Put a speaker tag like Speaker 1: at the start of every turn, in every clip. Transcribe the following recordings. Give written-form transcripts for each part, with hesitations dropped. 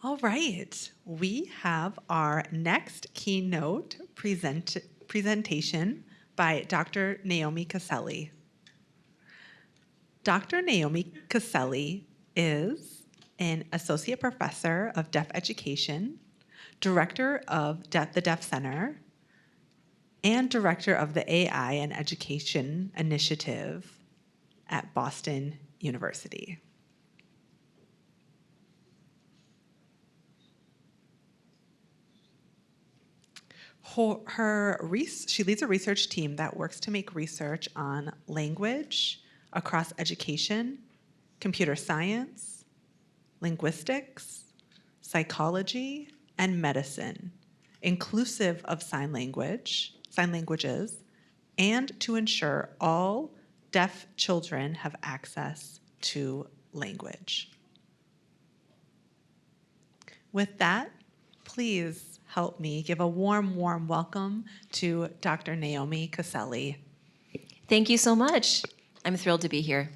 Speaker 1: All right, we have our next keynote presentation by Dr. Naomi Caselli. Dr. Naomi Caselli is an associate professor of deaf education, director of the Deaf Center, and director of the AI and Education Initiative at Boston University. She leads a research team that works to make research on language across education, computer science, linguistics, psychology, and medicine, inclusive of sign languages, and to ensure all deaf children have access to language. With that, please help me give a warm, warm welcome to Dr. Naomi Caselli.
Speaker 2: Thank you so much. I'm thrilled to be here.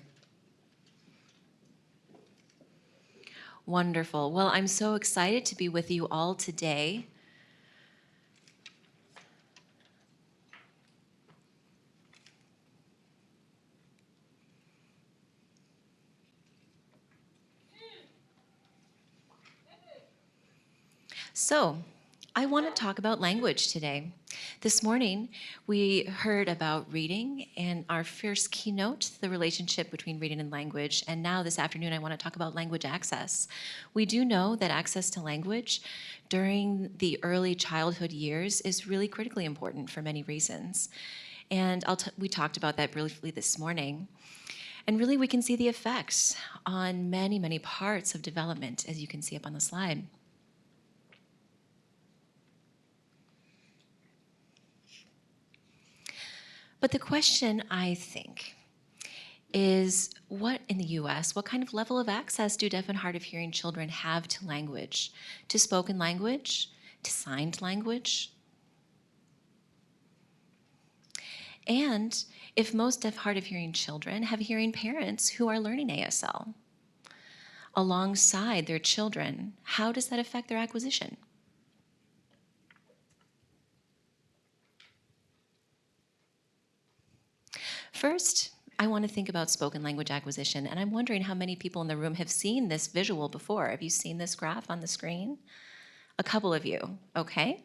Speaker 2: Wonderful. Well, I'm so excited to be with you all today. So, I want to talk about language today. This morning, we heard about reading and our first keynote, the relationship between reading and language. And now this afternoon, I want to talk about language access. We do know that access to language during the early childhood years is really critically important for many reasons. And we talked about that briefly this morning. And really, we can see the effects on many, many parts of development, as you can see up on the slide. But the question, I think, is what in the US, what kind of level of access do deaf and hard of hearing children have to language, to spoken language, to signed language? And if most deaf hard of hearing children have hearing parents who are learning ASL alongside their children, how does that affect their acquisition? First, I want to think about spoken language acquisition, and I'm wondering how many people in the room have seen this visual before. Have you seen this graph on the screen? A couple of you, okay?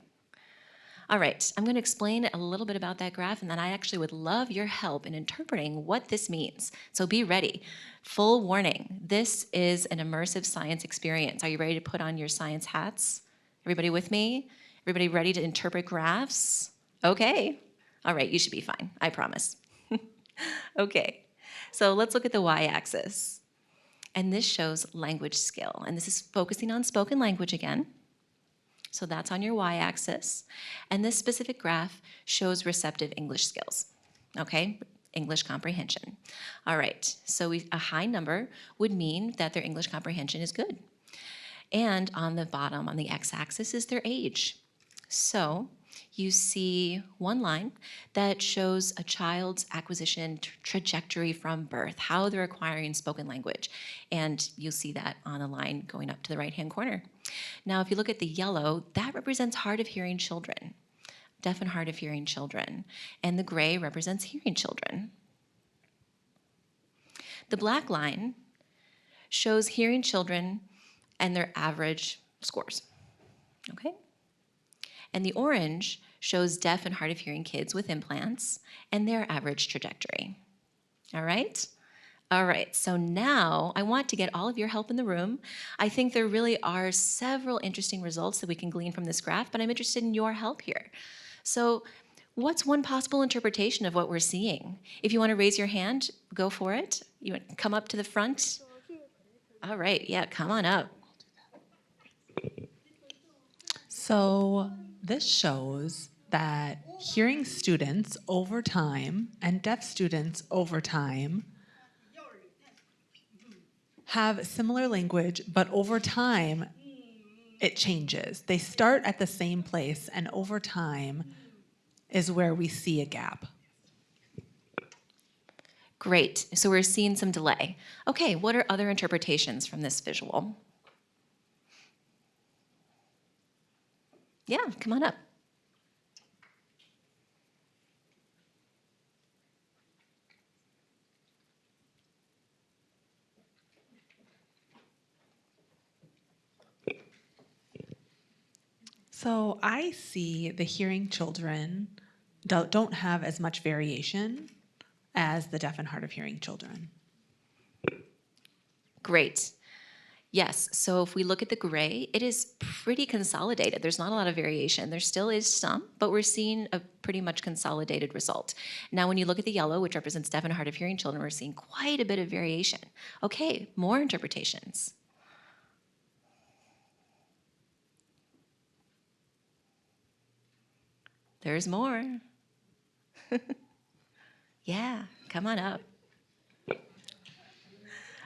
Speaker 2: All right, I'm going to explain a little bit about that graph, and then I actually would love your help in interpreting what this means. So be ready. Full warning, this is an immersive science experience. Are you ready to put on your science hats? Everybody with me? Everybody ready to interpret graphs? Okay. All right, you should be fine, I promise. Okay, so let's look at the y-axis. And this shows language skill. And this is focusing on spoken language again. So that's on your y-axis. And this specific graph shows receptive English skills, okay? English comprehension. All right, so a high number would mean that their English comprehension is good. And on the bottom, on the x-axis, is their age. So you see one line that shows a child's acquisition trajectory from birth, how they're acquiring spoken language. And you'll see that on a line going up to the right-hand corner. Now, if you look at the yellow, that represents hard of hearing children, deaf and hard of hearing children. And the gray represents hearing children. The black line shows hearing children and their average scores, okay? And the orange shows deaf and hard of hearing kids with implants and their average trajectory. All right? All right, so now I want to get all of your help in the room. I think there really are several interesting results that we can glean from this graph, but I'm interested in your help here. So what's one possible interpretation of what we're seeing? If you want to raise your hand, go for it. You want to come up to the front? All right, yeah, come on up.
Speaker 1: So this shows that hearing students over time and deaf students over time have similar language, but over time it changes. They start at the same place, and over time is where we see a gap.
Speaker 2: Great, so we're seeing some delay. Okay, what are other interpretations from this visual? Yeah, come on up.
Speaker 1: So I see the hearing children don't have as much variation as the deaf and hard of hearing children.
Speaker 2: Great. Yes, so if we look at the gray, it is pretty consolidated. There's not a lot of variation. There still is some, but we're seeing a pretty much consolidated result. Now, when you look at the yellow, which represents deaf and hard of hearing children, we're seeing quite a bit of variation. Okay, more interpretations. There's more. Yeah, come on up.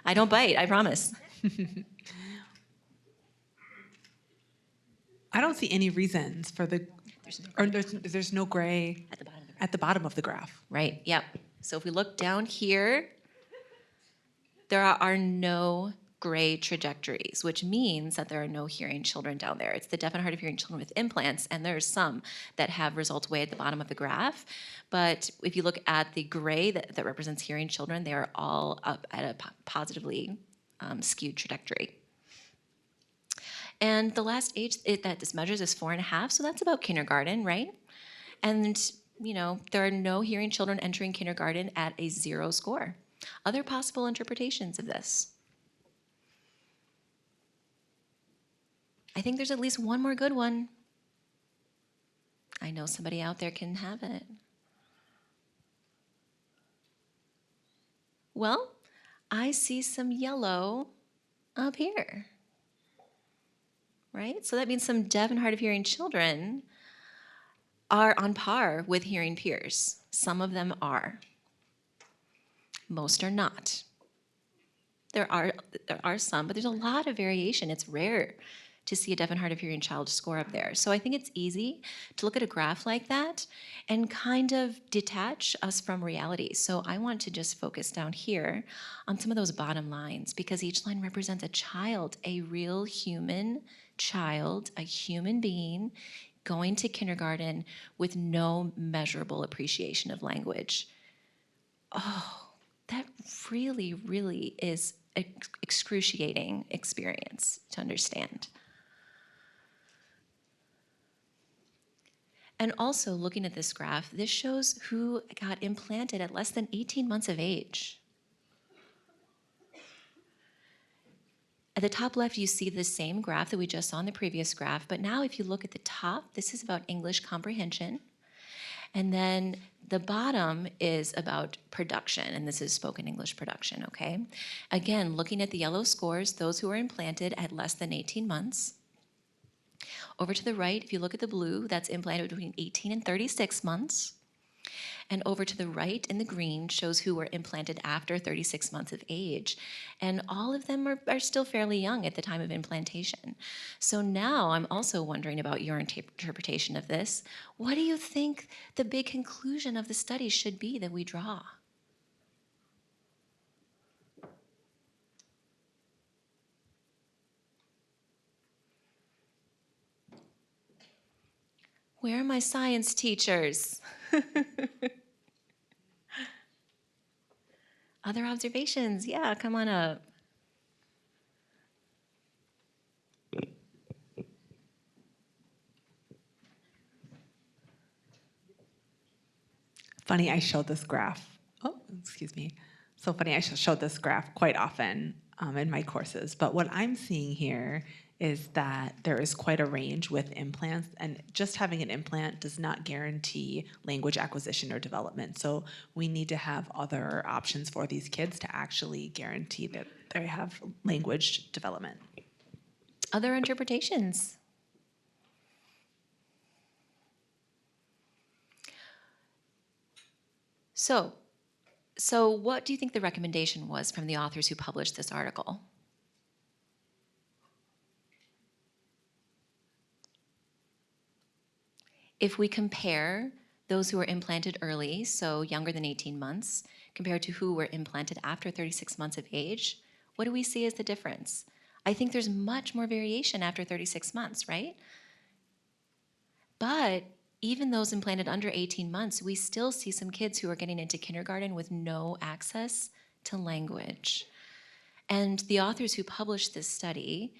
Speaker 2: I don't bite, I promise.
Speaker 1: I don't see any reasons for there's no gray
Speaker 2: At the bottom of the graph.
Speaker 1: at the bottom of the graph.
Speaker 2: Right, yep. So if we look down here, there are no gray trajectories, which means that there are no hearing children down there. It's the deaf and hard of hearing children with implants, and there are some that have results way at the bottom of the graph. But if you look at the gray that represents hearing children, they are all up at a positively skewed trajectory. And the last age that this measures is 4.5, so that's about kindergarten, right? And, you know, there are no hearing children entering kindergarten at a 0 score. Other possible interpretations of this? I think there's at least one more good one. I know somebody out there can have it. Well, I see some yellow up here. Right? So that means some deaf and hard of hearing children are on par with hearing peers. Some of them are. Most are not. There are some, but there's a lot of variation. It's rare to see a deaf and hard of hearing child score up there. So I think it's easy to look at a graph like that and kind of detach us from reality. So I want to just focus down here on some of those bottom lines, because each line represents a child, a real human child, a human being going to kindergarten with no measurable appreciation of language. Oh, that really, really is an excruciating experience to understand. And also, looking at this graph, this shows who got implanted at less than 18 months of age. At the top left, you see the same graph that we just saw in the previous graph, but now if you look at the top, this is about English comprehension. And then the bottom is about production, and this is spoken English production, okay? Again, looking at the yellow scores, those who are implanted at less than 18 months. Over to the right, if you look at the blue, that's implanted between 18 and 36 months. And over to the right in the green shows who were implanted after 36 months of age. And all of them are still fairly young at the time of implantation. So now I'm also wondering about your interpretation of this. What do you think the big conclusion of the study should be that we draw? Where are my science teachers? Other observations? Yeah, come on up.
Speaker 1: Funny, I showed this graph. Oh, excuse me. So funny, I showed this graph quite often in my courses. But what I'm seeing here is that there is quite a range with implants, and just having an implant does not guarantee language acquisition or development. So we need to have other options for these kids to actually guarantee that they have language development.
Speaker 2: Other interpretations? So what do you think the recommendation was from the authors who published this article? If we compare those who were implanted early, so younger than 18 months, compared to who were implanted after 36 months of age, what do we see as the difference? I think there's much more variation after 36 months, right? But even those implanted under 18 months, we still see some kids who are getting into kindergarten with no access to language. And the authors who published this study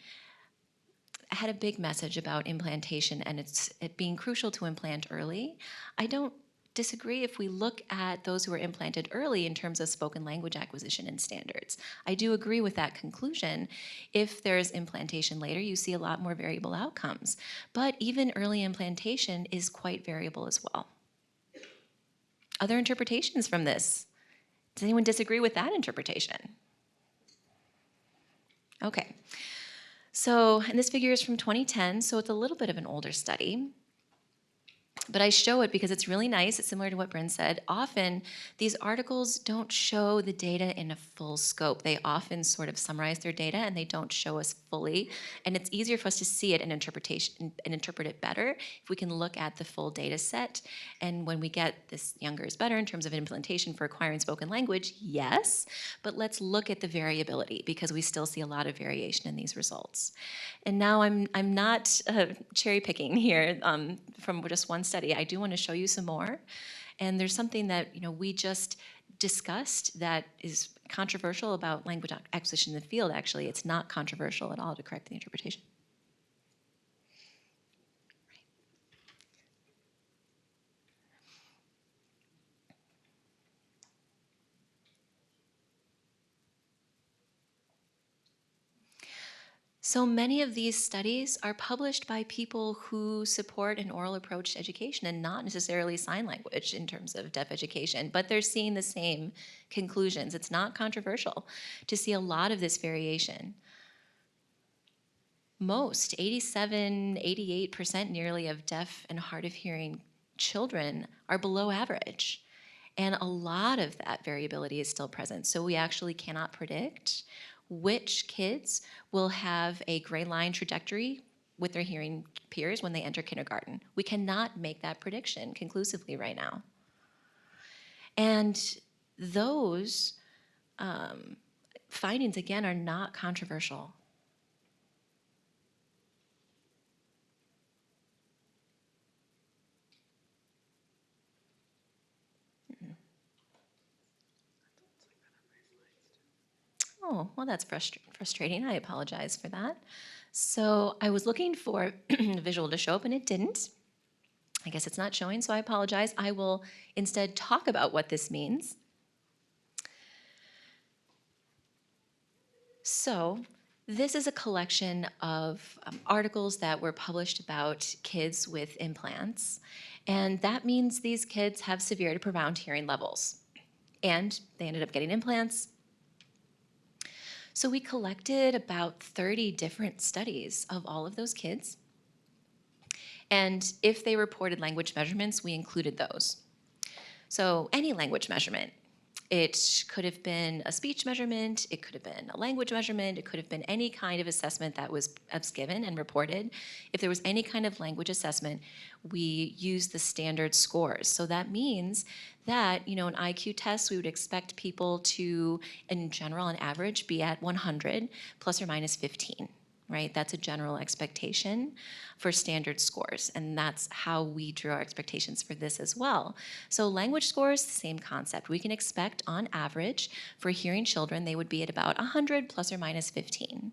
Speaker 2: had a big message about implantation and it being crucial to implant early. I don't disagree if we look at those who are implanted early in terms of spoken language acquisition and standards. I do agree with that conclusion. If there's implantation later, you see a lot more variable outcomes. But even early implantation is quite variable as well. Other interpretations from this? Does anyone disagree with that interpretation? Okay. So, and this figure is from 2010, so it's a little bit of an older study. But I show it because it's really nice. It's similar to what Bryn said. Often, these articles don't show the data in a full scope. They often sort of summarize their data and they don't show us fully. And it's easier for us to see it and interpret it better if we can look at the full data set. And when we get this younger is better in terms of implementation for acquiring spoken language, yes. But let's look at the variability because we still see a lot of variation in these results. And now I'm not cherry picking here from just one study. I do want to show you some more. And there's something that we just discussed that is controversial about language acquisition in the field. Actually, it's not controversial at all to correct the interpretation. So many of these studies are published by people who support an oral approach to education and not necessarily sign language in terms of deaf education, but they're seeing the same conclusions. It's not controversial to see a lot of this variation. Most, 87, 88% nearly of deaf and hard of hearing children are below average. And a lot of that variability is still present. So we actually cannot predict which kids will have a gray line trajectory with their hearing peers when they enter kindergarten. We cannot make that prediction conclusively right now. And those findings, again, are not controversial. Oh, well, that's frustrating. I apologize for that. So I was looking for a visual to show up, and it didn't. I guess it's not showing, so I apologize. I will instead talk about what this means. So this is a collection of articles that were published about kids with implants, and that means these kids have severe to profound hearing levels, and they ended up getting implants. So we collected about 30 different studies of all of those kids. And if they reported language measurements, we included those. So any language measurement. It could have been a speech measurement, it could have been a language measurement, it could have been any kind of assessment that was given and reported. If there was any kind of language assessment, we used the standard scores. So that means that, an IQ test, we would expect people to, in general, on average, be at 100 plus or minus 15. Right? That's a general expectation for standard scores, and that's how we drew our expectations for this as well. So language scores, same concept. We can expect on average for hearing children, they would be at about 100 plus or minus 15.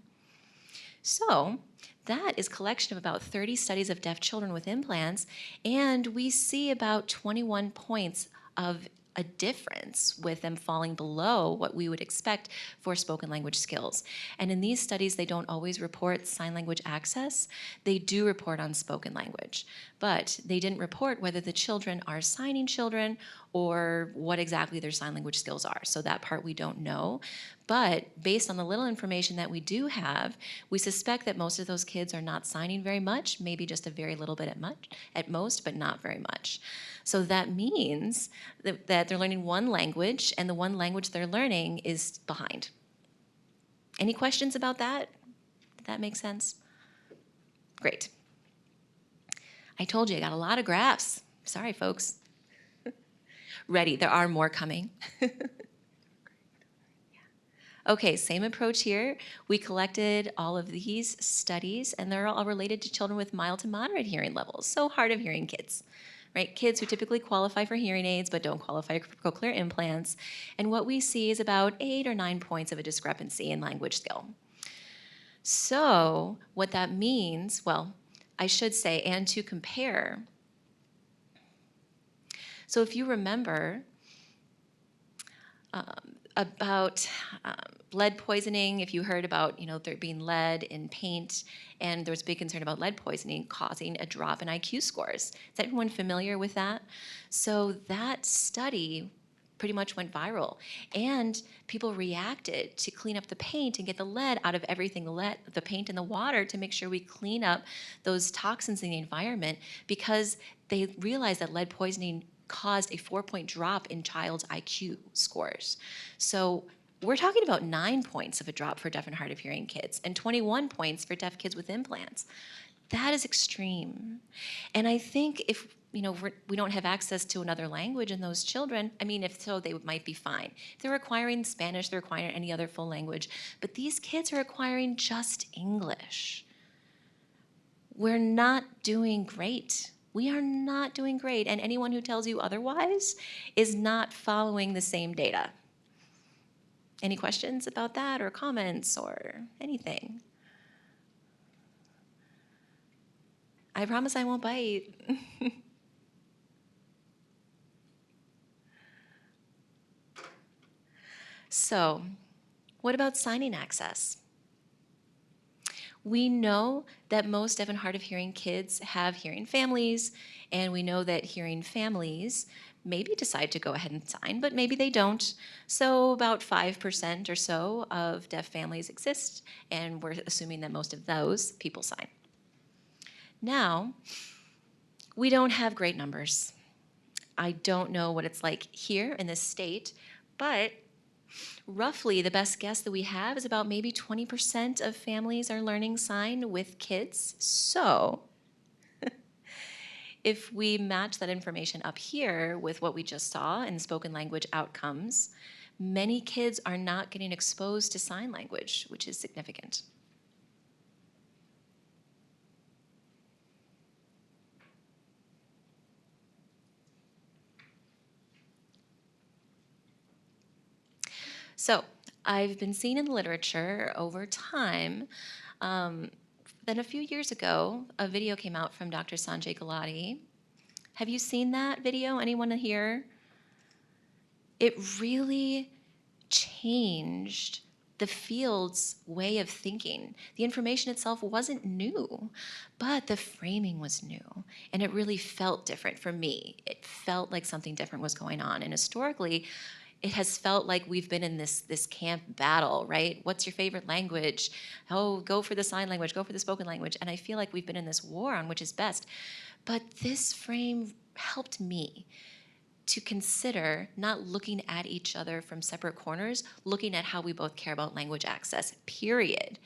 Speaker 2: So that is a collection of about 30 studies of deaf children with implants, and we see about 21 points of a difference with them falling below what we would expect for spoken language skills. And in these studies, they don't always report sign language access. They do report on spoken language, but they didn't report whether the children are signing children or what exactly their sign language skills are. So that part we don't know. But based on the little information that we do have, we suspect that most of those kids are not signing very much, maybe just a very little bit at most, but not very much. So that means that they're learning one language, and the one language they're learning is behind. Any questions about that? Did that make sense? Great. I told you I got a lot of graphs. Sorry, folks. Ready, there are more coming. Okay, same approach here. We collected all of these studies, and they're all related to children with mild to moderate hearing levels, so hard of hearing kids, right? Kids who typically qualify for hearing aids but don't qualify for cochlear implants. And what we see is about 8 or 9 points of a discrepancy in language skill. So what that means, well, I should say, and to compare. So if you remember, about lead poisoning, if you heard about, there being lead in paint, and there was big concern about lead poisoning causing a drop in IQ scores. Is everyone familiar with that? So that study pretty much went viral, and people reacted to clean up the paint and get the lead out of everything, the paint and the water, to make sure we clean up those toxins in the environment, because they realized that lead poisoning caused a 4-point drop in child's IQ scores. So we're talking about 9 points of a drop for deaf and hard of hearing kids and 21 points for deaf kids with implants. That is extreme. And I think if we don't have access to another language in those children, I mean, if so, they might be fine. If they're acquiring Spanish, they're acquiring any other full language. But these kids are acquiring just English. We're not doing great. We are not doing great, and anyone who tells you otherwise is not following the same data. Any questions about that, or comments, or anything? I promise I won't bite. So, what about signing access? We know that most deaf and hard of hearing kids have hearing families, and we know that hearing families maybe decide to go ahead and sign, but maybe they don't. So about 5% or so of deaf families exist, and we're assuming that most of those people sign. Now, we don't have great numbers. I don't know what it's like here in this state, but roughly the best guess that we have is about maybe 20% of families are learning sign with kids. So if we match that information up here with what we just saw in spoken language outcomes, many kids are not getting exposed to sign language, which is significant. So I've been seeing in the literature over time, then a few years ago, a video came out from Dr. Sanjay Gulati. Have you seen that video? Anyone here? It really changed the field's way of thinking. The information itself wasn't new, but the framing was new, and it really felt different for me. It felt like something different was going on, and historically, it has felt like we've been in this camp battle, right? What's your favorite language? Oh, go for the sign language, go for the spoken language. And I feel like we've been in this war on which is best. But this frame helped me to consider not looking at each other from separate corners, looking at how we both care about language access, period.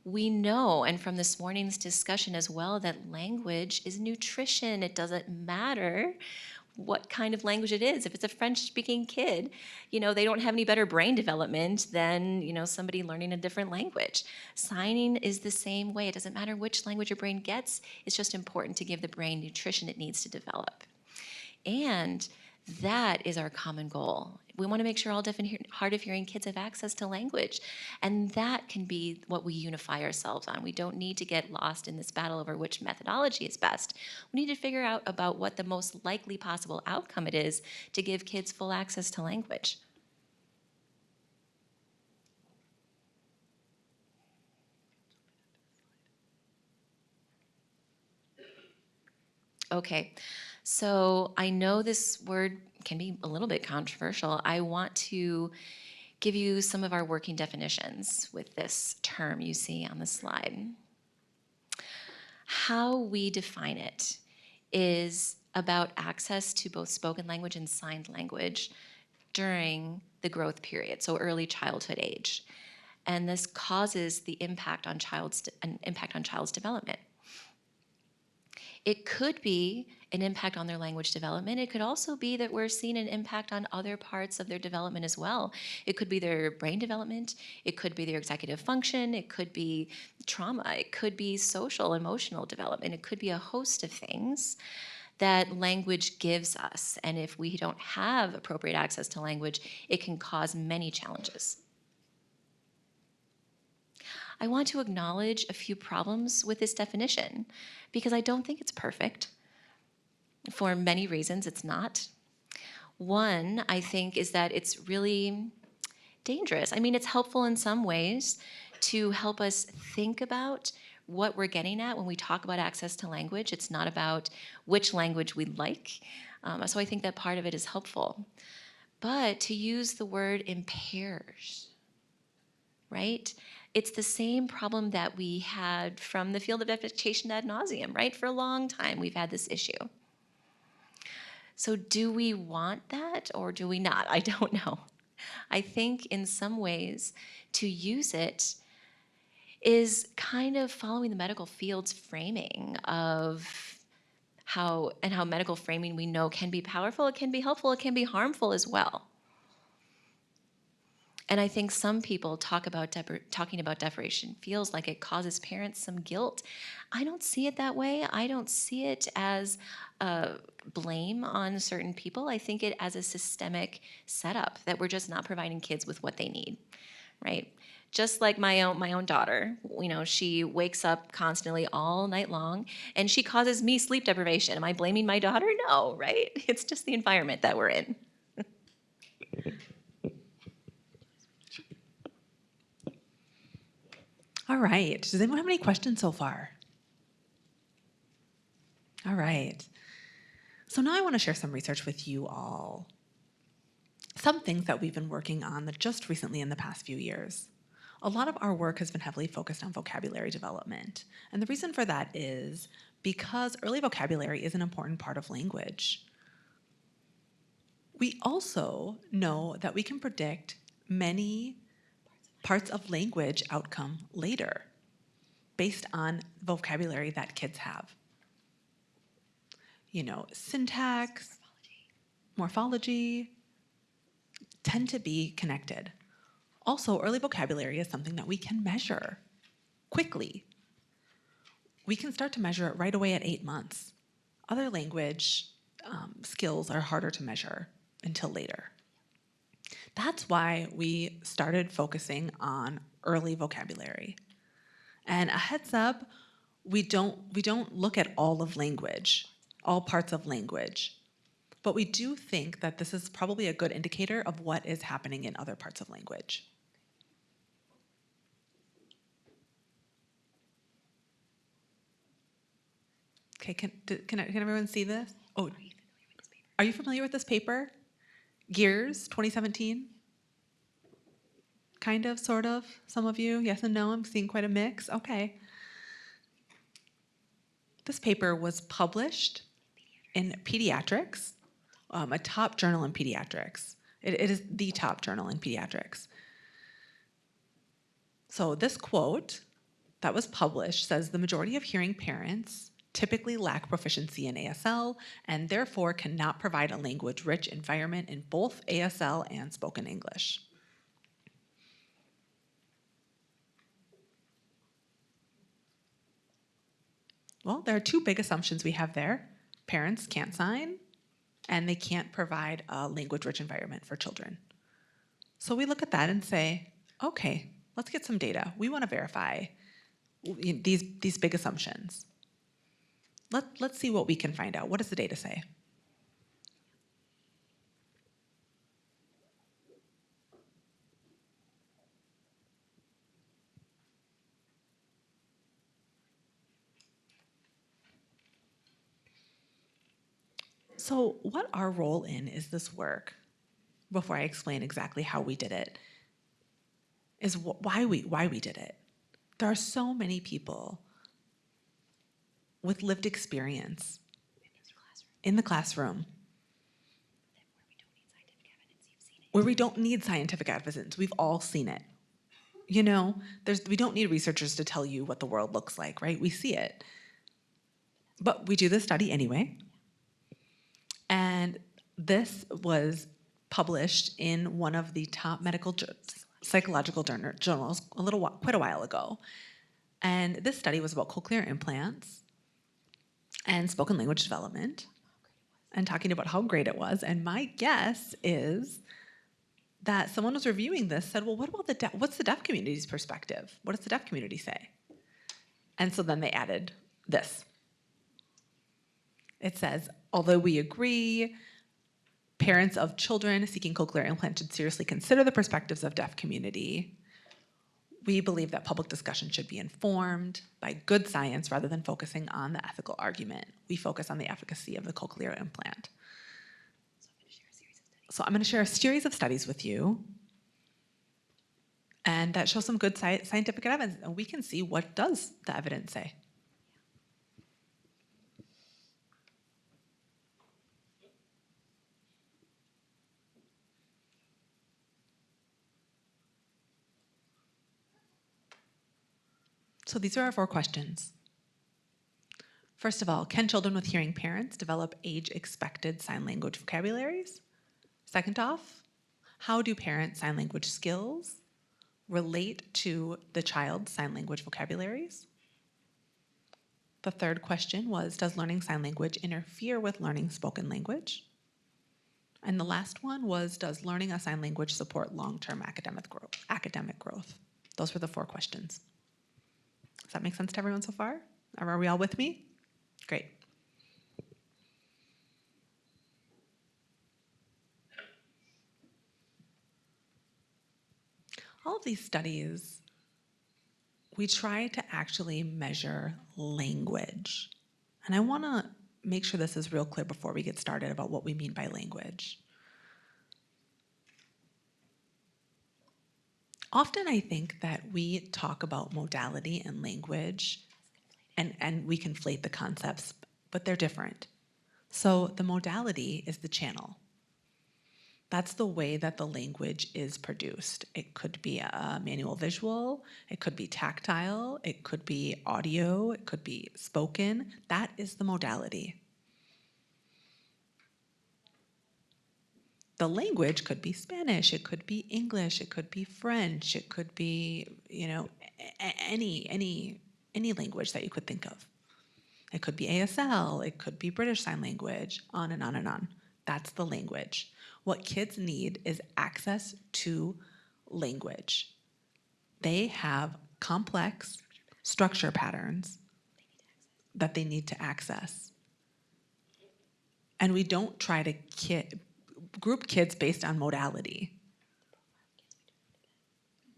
Speaker 2: We know, and from this morning's discussion as well, that language is nutrition. It doesn't matter what kind of language it is. If it's a French-speaking kid, they don't have any better brain development than, somebody learning a different language. Signing is the same way. It doesn't matter which language your brain gets. It's just important to give the brain nutrition it needs to develop. And that is our common goal. We want to make sure all deaf and hard of hearing kids have access to language. And that can be what we unify ourselves on. We don't need to get lost in this battle over which methodology is best. We need to figure out about what the most likely possible outcome it is to give kids full access to language. Okay, so I know this word can be a little bit controversial. I want to give you some of our working definitions with this term you see on the slide. How we define it is about access to both spoken language and signed language during the growth period, so early childhood age. And this causes the impact on child's development. It could be an impact on their language development. It could also be that we're seeing an impact on other parts of their development as well. It could be their brain development. It could be their executive function. It could be trauma. It could be social, emotional development. It could be a host of things that language gives us. And if we don't have appropriate access to language, it can cause many challenges. I want to acknowledge a few problems with this definition because I don't think it's perfect. For many reasons, it's not. One, I think, is that it's really dangerous. I mean, it's helpful in some ways to help us think about what we're getting at when we talk about access to language. It's not about which language we like. So I think that part of it is helpful. But to use the word impairs, right? It's the same problem that we had from the field of education ad nauseum, right? For a long time, we've had this issue. So do we want that or do we not? I don't know. I think in some ways to use it is kind of following the medical field's framing of how medical framing we know can be powerful, it can be helpful, it can be harmful as well. And I think some people talking about deprivation feels like it causes parents some guilt. I don't see it that way. I don't see it as a blame on certain people. I think it as a systemic setup that we're just not providing kids with what they need, right? Just like my own daughter, she wakes up constantly all night long, and she causes me sleep deprivation. Am I blaming my daughter? No, right? It's just the environment that we're in.
Speaker 1: All right. Does anyone have any questions so far? All right. So now I want to share some research with you all. Some things that we've been working on that just recently in the past few years. A lot of our work has been heavily focused on vocabulary development. And the reason for that is because early vocabulary is an important part of language. We also know that we can predict many parts of language outcome later based on vocabulary that kids have. Syntax, morphology tend to be connected. Also, early vocabulary is something that we can measure quickly. We can start to measure it right away at 8 months. Other language skills are harder to measure until later. That's why we started focusing on early vocabulary. And a heads up, we don't look at all of language, all parts of language. But we do think that this is probably a good indicator of what is happening in other parts of language. Okay, can everyone see this? Oh, are you familiar with this paper? Gears, 2017? Kind of, sort of, some of you, yes and no, I'm seeing quite a mix, okay. This paper was published in Pediatrics, a top journal in pediatrics. It is the top journal in pediatrics. So this quote that was published says the majority of hearing parents typically lack proficiency in ASL and therefore cannot provide a language-rich environment in both ASL and spoken English. Well, there are two big assumptions we have there. Parents can't sign, and they can't provide a language-rich environment for children. So we look at that and say, okay, let's get some data. We want to verify these big assumptions. Let's see what we can find out. What does the data say? So what our role in is this work, before I explain exactly how we did it, is why we did it. There are so many people with lived experience in the classroom where we don't need scientific evidence. We've all seen it. We don't need researchers to tell you what the world looks like, right? We see it. But we do this study anyway. And this was published in one of the top medical psychological journals quite a while ago. And this study was about cochlear implants and spoken language development and talking about how great it was. And my guess is that someone was reviewing this, said, well, what about what's the deaf community's perspective? What does the deaf community say? And so then they added this. It says, although we agree, parents of children seeking cochlear implants should seriously consider the perspectives of deaf community. We believe that public discussion should be informed by good science rather than focusing on the ethical argument. We focus on the efficacy of the cochlear implant. So I'm going to share a series of studies with you, and that show some good scientific evidence, and we can see what does the evidence say. So these are our 4 questions. First of all, can children with hearing parents develop age-expected sign language vocabularies? Second off, how do parents' sign language skills relate to the child's sign language vocabularies? The third question was, does learning sign language interfere with learning spoken language? And the last one was, does learning a sign language support long-term academic growth? Those were the 4 questions. Does that make sense to everyone so far? Are we all with me? Great. All of these studies, we try to actually measure language. And I want to make sure this is real clear before we get started about what we mean by language. Often I think that we talk about modality and language and we conflate the concepts, but they're different. So the modality is the channel. That's the way that the language is produced. It could be a manual visual, it could be tactile, it could be audio, it could be spoken. That is the modality. The language could be Spanish, it could be English, it could be French, it could be, any language that you could think of. It could be ASL, it could be British Sign Language, on and on and on. That's the language. What kids need is access to language. They have complex structure patterns that they need to access. And we don't try to group kids based on modality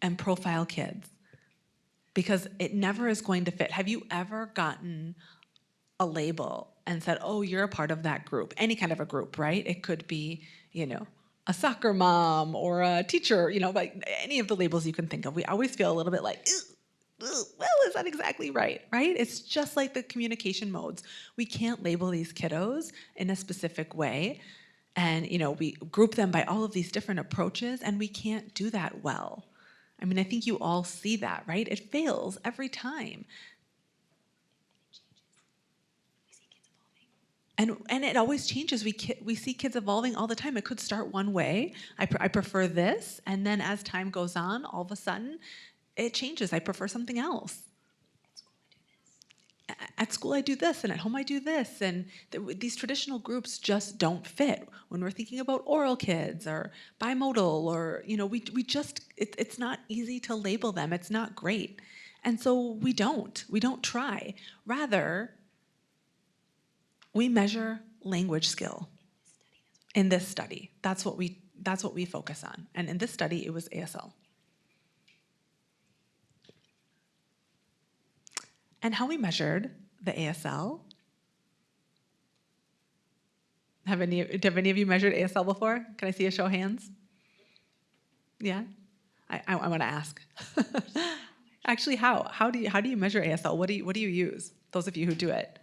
Speaker 1: and profile kids, because it never is going to fit. Have you ever gotten a label and said, oh, you're a part of that group, any kind of a group, right? It could be, a soccer mom or a teacher, like any of the labels you can think of. We always feel a little bit like, well, is that exactly right? It's just like the communication modes. We can't label these kiddos in a specific way. And, we group them by all of these different approaches, and we can't do that well. I mean, I think you all see that, right? It fails every time. And it always changes. We see kids evolving all the time. It could start one way. I prefer this, and then as time goes on, all of a sudden, it changes. I prefer something else. At school I do this, and at home I do this, and these traditional groups just don't fit. When we're thinking about oral kids or bimodal, or it's not easy to label them. It's not great, and so we don't try. Rather, we measure language skill in this study. That's what we focus on. And in this study, it was ASL. And how we measured the ASL. Have any of you measured ASL before? Can I see a show of hands? Yeah? I want to ask. Actually, how do you measure ASL? What do you use? Those of you who do it.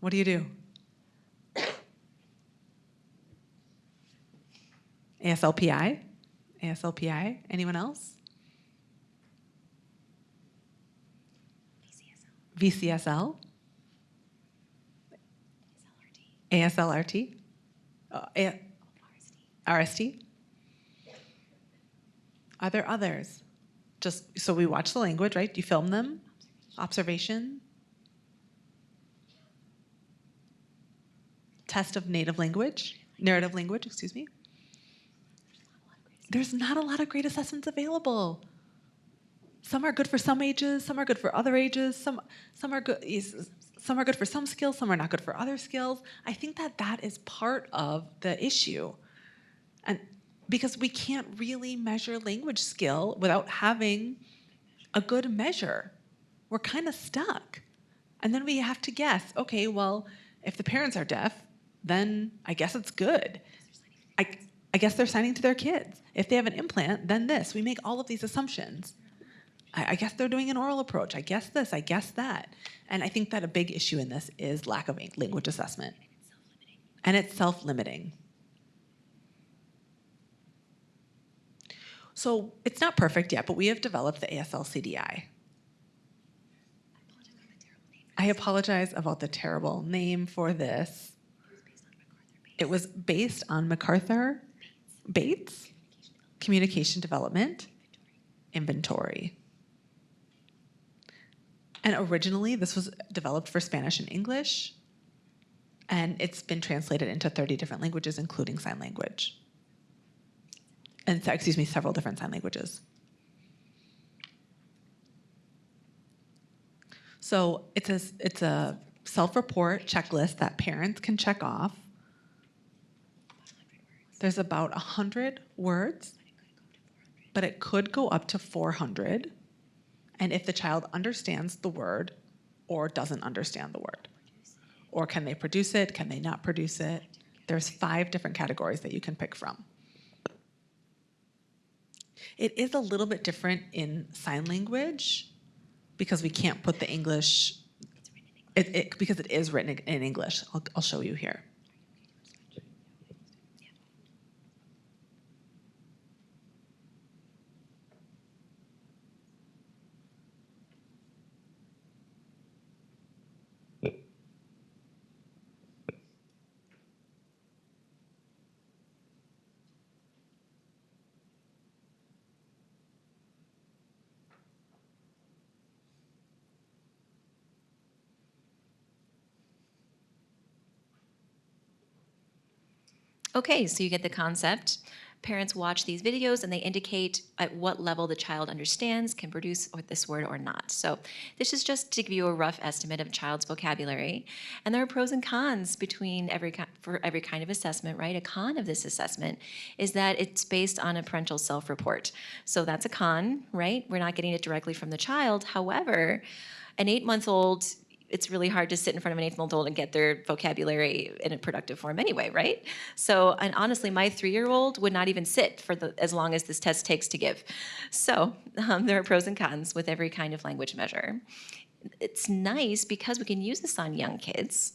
Speaker 1: What do you do? ASLPI? ASLPI? Anyone else? VCSL? ASLRT? RST? Are there others? Just so we watch the language, right? You film them? Observation? Test of narrative language, excuse me. There's not a lot of great assessments available. Some are good for some ages, some are good for other ages, some are good for some skills, some are not good for other skills. I think that is part of the issue. And because we can't really measure language skill without having a good measure. We're kind of stuck. And then we have to guess, okay, well, if the parents are deaf, then I guess it's good. I guess they're signing to their kids. If they have an implant, then this. We make all of these assumptions. I guess they're doing an oral approach. I guess this, I guess that. And I think that a big issue in this is lack of language assessment. And it's self-limiting. So it's not perfect yet, but we have developed the ASL CDI. I apologize about the terrible name for this. It was based on MacArthur Bates, Communication Development, Inventory. And originally, this was developed for Spanish and English, and it's been translated into 30 different languages, including sign language. And, several different sign languages. So it's a self-report checklist that parents can check off. There's about 100 words, but it could go up to 400. And if the child understands the word or doesn't understand the word, or can they produce it, can they not produce it? There's 5 different categories that you can pick from. It is a little bit different in sign language because we can't put the English, because it is written in English. I'll show you here.
Speaker 2: Okay, so you get the concept. Parents watch these videos and they indicate at what level the child understands, can produce this word or not. So this is just to give you a rough estimate of a child's vocabulary. And there are pros and cons for every kind of assessment, right? A con of this assessment is that it's based on a parental self-report. So that's a con, right? We're not getting it directly from the child. However, an 8-month-old, it's really hard to sit in front of an 8-month-old and get their vocabulary in a productive form anyway, right? So, and honestly, my 3-year-old would not even sit for as long as this test takes to give. So there are pros and cons with every kind of language measure. It's nice because we can use this on young kids.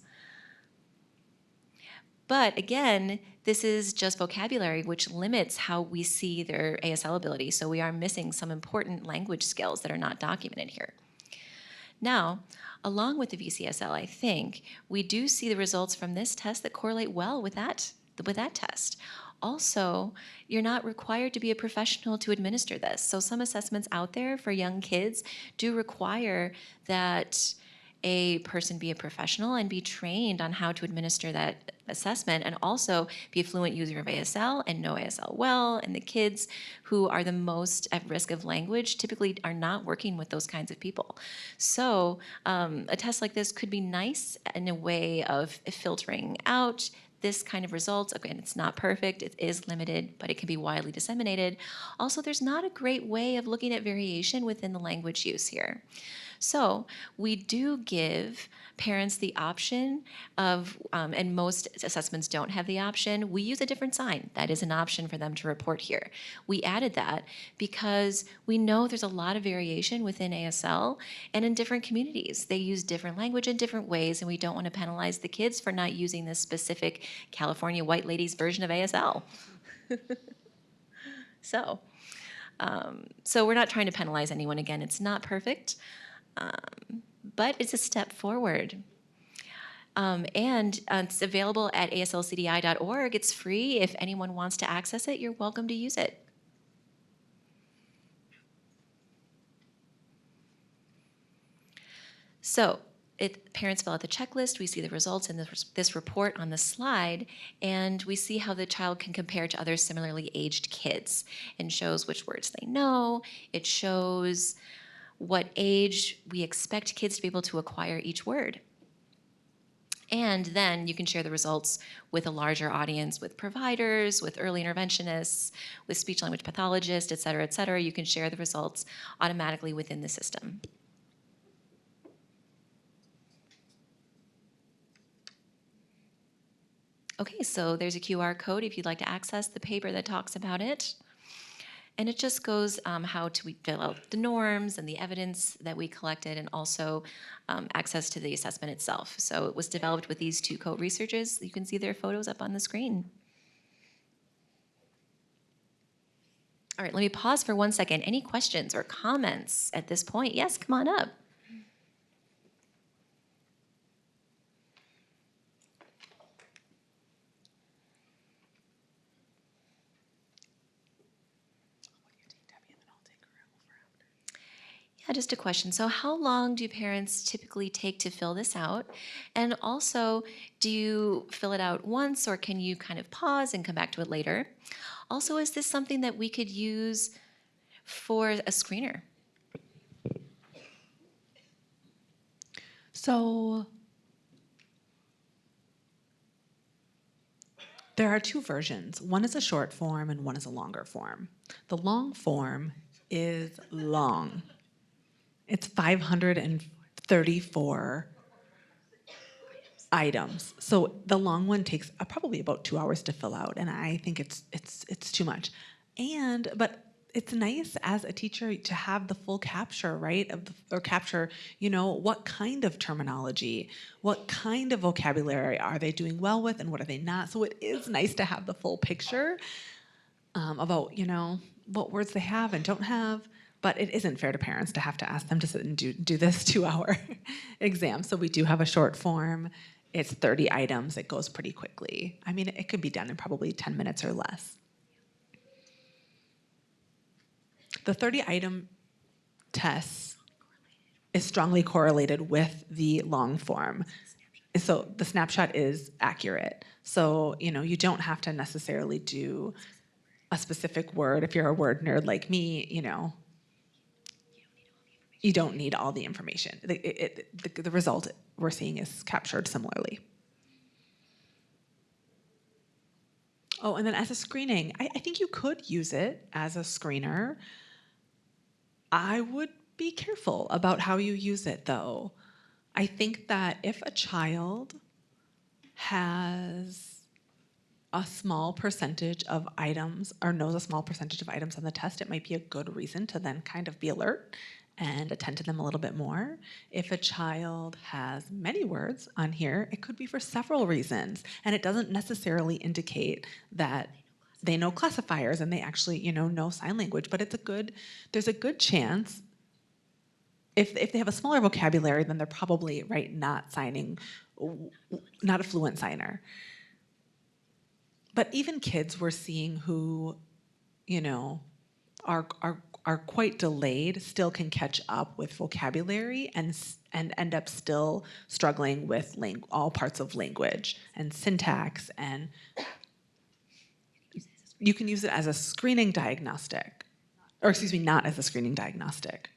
Speaker 2: But again, this is just vocabulary, which limits how we see their ASL ability. So we are missing some important language skills that are not documented here. Now, along with the VCSL, I think, we do see the results from this test that correlate well with that test. Also, you're not required to be a professional to administer this. So some assessments out there for young kids do require that a person be a professional and be trained on how to administer that assessment, and also be a fluent user of ASL and know ASL well. And the kids who are the most at risk of language typically are not working with those kinds of people. So a test like this could be nice in a way of filtering out this kind of results. Again, it's not perfect, it is limited, but it can be widely disseminated. Also, there's not a great way of looking at variation within the language use here. So we do give parents the option of, and most assessments don't have the option, we use a different sign. That is an option for them to report here. We added that because we know there's a lot of variation within ASL and in different communities. They use different language in different ways, and we don't want to penalize the kids for not using this specific California white ladies version of ASL. So we're not trying to penalize anyone. Again, it's not perfect. But it's a step forward. And it's available at aslcdi.org. It's free. If anyone wants to access it, you're welcome to use it. So parents fill out the checklist, we see the results in this report on the slide, and we see how the child can compare to other similarly aged kids, and shows which words they know. It shows what age we expect kids to be able to acquire each word. And then you can share the results with a larger audience, with providers, with early interventionists, with speech language pathologists, et cetera, et cetera. You can share the results automatically within the system. Okay, so there's a QR code if you'd like to access the paper that talks about it. And it just goes how to fill out the norms and the evidence that we collected, and also access to the assessment itself. So it was developed with these two co-researchers. You can see their photos up on the screen. All right, let me pause for 1 second. Any questions or comments at this point? Yes, come on up. Yeah, just a question. So how long do parents typically take to fill this out? And also, do you fill it out once, or can you kind of pause and come back to it later? Also, is this something that we could use for a screener?
Speaker 1: So there are two versions. One is a short form and one is a longer form. The long form is long. It's 534 items. So the long one takes probably about 2 hours to fill out, and I think it's too much. But it's nice as a teacher to have the full capture, right? Or capture, what kind of terminology, what kind of vocabulary are they doing well with, and what are they not? So it is nice to have the full picture about, what words they have and don't have. But it isn't fair to parents to have to ask them to sit and do this 2-hour exam. So we do have a short form. It's 30 items. It goes pretty quickly. I mean, it could be done in probably 10 minutes or less. The 30-item test is strongly correlated with the long form. So the snapshot is accurate. So, you don't have to necessarily do a specific word. If you're a word nerd like me, you don't need all the information. The result we're seeing is captured similarly. Oh, and then as a screening, I think you could use it as a screener. I would be careful about how you use it, though. I think that if a child has a small percentage of items or knows a small percentage of items on the test, it might be a good reason to then kind of be alert and attend to them a little bit more. If a child has many words on here, it could be for several reasons, and it doesn't necessarily indicate that they know classifiers and they actually, know sign language, but there's a good chance if they have a smaller vocabulary, then they're probably, right, not a fluent signer. But even kids we're seeing who, are quite delayed still can catch up with vocabulary and end up still struggling with all parts of language and syntax. And you can use it as a screening diagnostic, or excuse me, not as a screening diagnostic.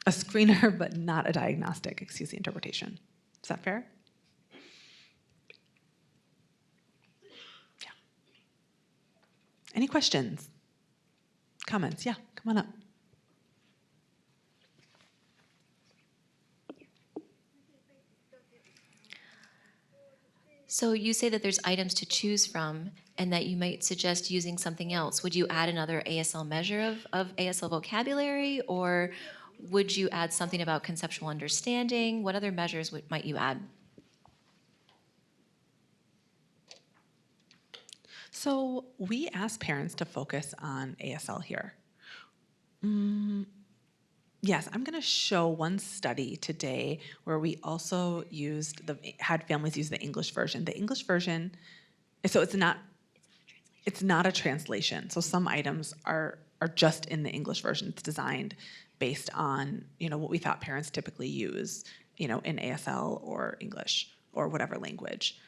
Speaker 1: A screener, but not a diagnostic, excuse the interpretation. Is that fair? Yeah. Any questions? Comments? Yeah, come on up.
Speaker 2: So you say that there's items to choose from and that you might suggest using something else. Would you add another ASL measure of ASL vocabulary, or would you add something about conceptual understanding? What other measures might you add?
Speaker 1: So we ask parents to focus on ASL here. Yes, I'm going to show one study today where we also had families use the English version. The English version, so it's not a translation. So some items are just in the English version. It's designed based on, what we thought parents typically use, in ASL or English or whatever language.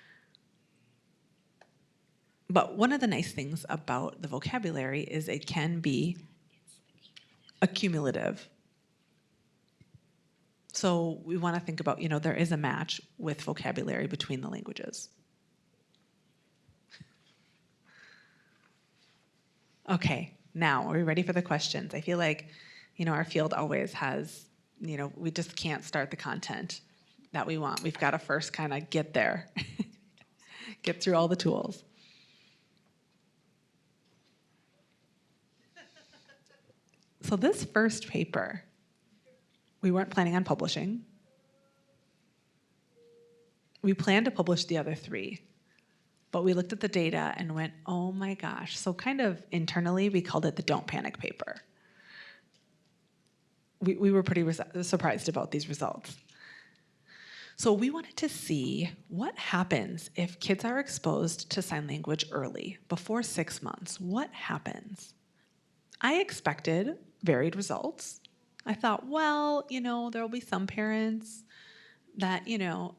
Speaker 1: But one of the nice things about the vocabulary is it can be accumulative. So we want to think about, there is a match with vocabulary between the languages. Okay, now are we ready for the questions? I feel like, our field always has, we just can't start the content that we want. We've got to first kind of get there, get through all the tools. So this first paper, we weren't planning on publishing. We planned to publish the other 3, but we looked at the data and went, oh my gosh. So kind of internally, we called it the don't panic paper. We were pretty surprised about these results. So we wanted to see what happens if kids are exposed to sign language early, before 6 months. What happens? I expected varied results. I thought, well, there will be some parents that,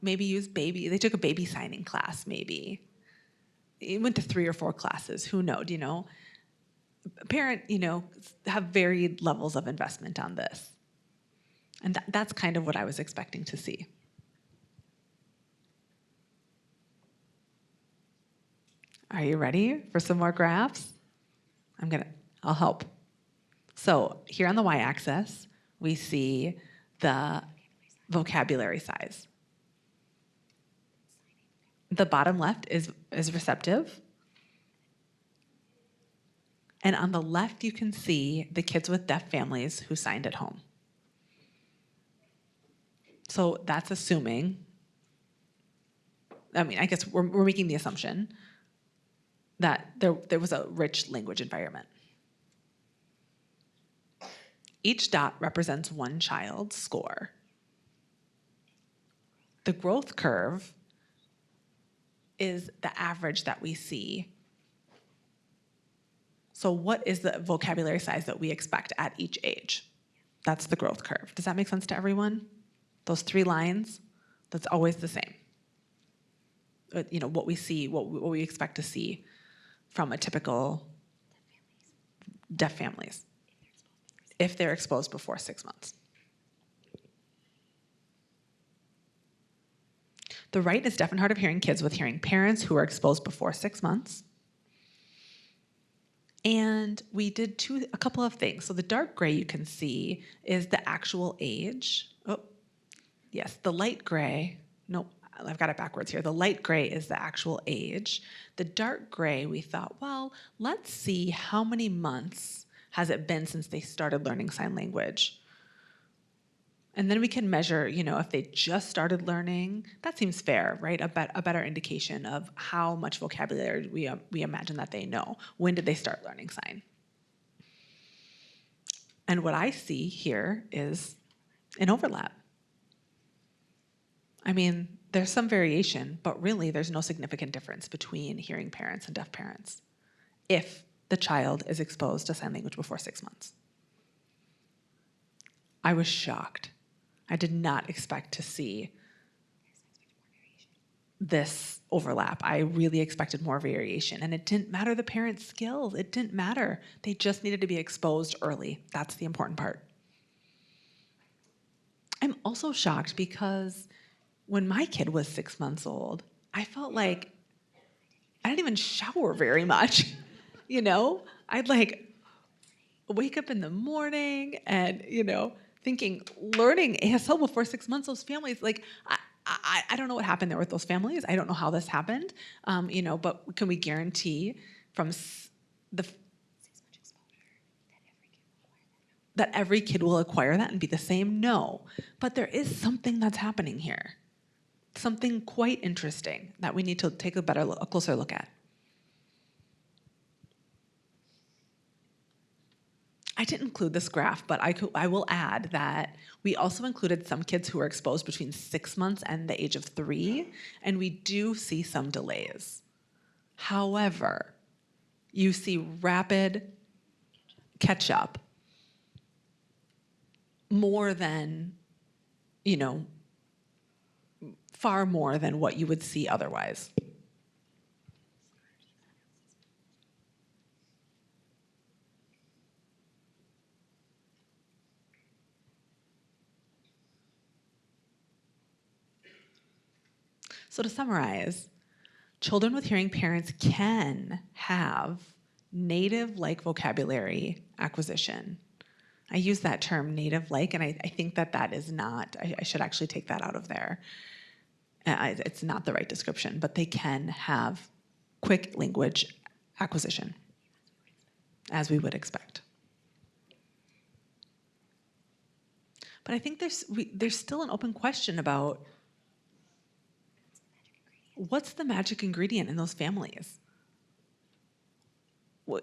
Speaker 1: maybe use baby. They took a baby signing class, maybe. It went to 3 or 4 classes. Who knows, Parent, have varied levels of investment on this. And that's kind of what I was expecting to see. Are you ready for some more graphs? I'll help. So here on the y-axis, we see the vocabulary size. The bottom left is receptive. And on the left, you can see the kids with deaf families who signed at home. So that's assuming, I guess we're making the assumption that there was a rich language environment. Each dot represents one child's score. The growth curve is the average that we see. So what is the vocabulary size that we expect at each age? That's the growth curve. Does that make sense to everyone? Those 3 lines, that's always the same. What we see, what we expect to see from a typical deaf families if they're exposed before 6 months. The right is deaf and hard of hearing kids with hearing parents who are exposed before 6 months. And we did a couple of things. So the dark gray you can see is the actual age. Oh, yes, the light gray, nope, I've got it backwards here. The light gray is the actual age. The dark gray, we thought, well, let's see how many months has it been since they started learning sign language. And then we can measure, if they just started learning. That seems fair, right? A better indication of how much vocabulary we imagine that they know. When did they start learning sign? And what I see here is an overlap. There's some variation, but really there's no significant difference between hearing parents and deaf parents if the child is exposed to sign language before 6 months. I was shocked. I did not expect to see this overlap. I really expected more variation, and it didn't matter the parents' skills. It didn't matter. They just needed to be exposed early. That's the important part. I'm also shocked because when my kid was 6 months old, I felt like I didn't even shower very much. I'd wake up in the morning and, thinking learning ASL before 6 months, those families, I don't know what happened there with those families. I don't know how this happened, but can we guarantee from that every kid will acquire that and be the same? No, but there is something that's happening here. Something quite interesting that we need to take a closer look at. I didn't include this graph, but I will add that we also included some kids who were exposed between 6 months and the age of 3, and we do see some delays. However, you see rapid catch up more than, you know, far more than what you would see otherwise. So to summarize, children with hearing parents can have native-like vocabulary acquisition. I use that term native-like, and I think that is not, I should actually take that out of there. It's not the right description, but they can have quick language acquisition, as we would expect. But I think there's still an open question about what's the magic ingredient in those families?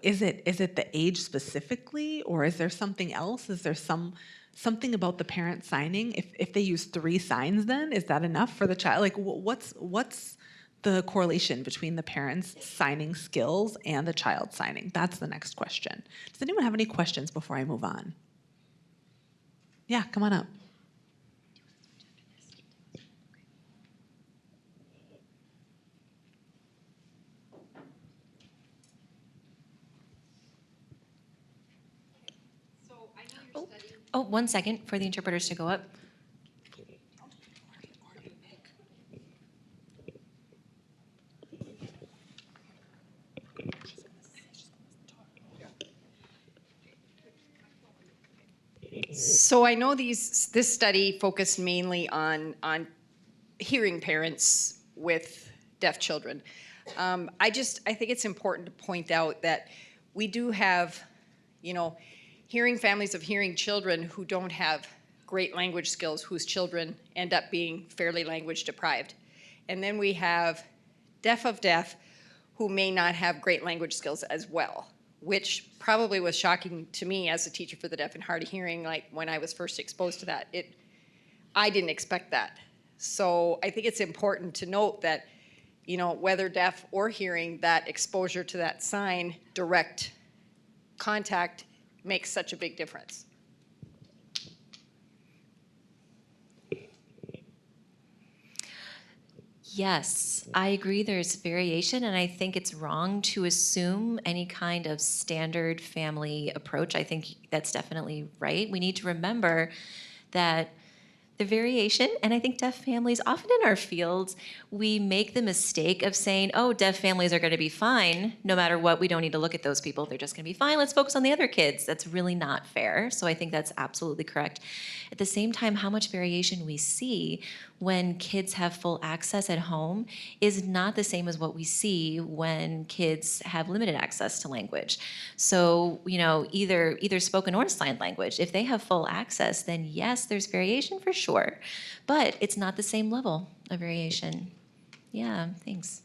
Speaker 1: Is it the age specifically, or is there something else? Is there something about the parent signing? If they use 3 signs, then is that enough for the child? Like, what's the correlation between the parents' signing skills and the child signing? That's the next question. Does anyone have any questions before I move on? Yeah, come on up.
Speaker 2: Oh, 1 second for the interpreters to go up.
Speaker 3: So I know this study focused mainly on hearing parents with deaf children. I think it's important to point out that we do have, hearing families of hearing children who don't have great language skills, whose children end up being fairly language deprived. And then we have deaf of deaf who may not have great language skills as well, which probably was shocking to me as a teacher for the deaf and hard of hearing, like when I was first exposed to that. I didn't expect that. So I think it's important to note that, whether deaf or hearing, that exposure to that sign, direct contact, makes such a big difference.
Speaker 2: Yes, I agree there's variation, and I think it's wrong to assume any kind of standard family approach. I think that's definitely right. We need to remember that the variation, and I think deaf families, often in our fields, we make the mistake of saying, oh, deaf families are going to be fine no matter what. We don't need to look at those people. They're just going to be fine. Let's focus on the other kids. That's really not fair. So I think that's absolutely correct. At the same time, how much variation we see when kids have full access at home is not the same as what we see when kids have limited access to language. So, either spoken or sign language. If they have full access, then yes, there's variation for sure, but it's not the same level of variation. Yeah, thanks.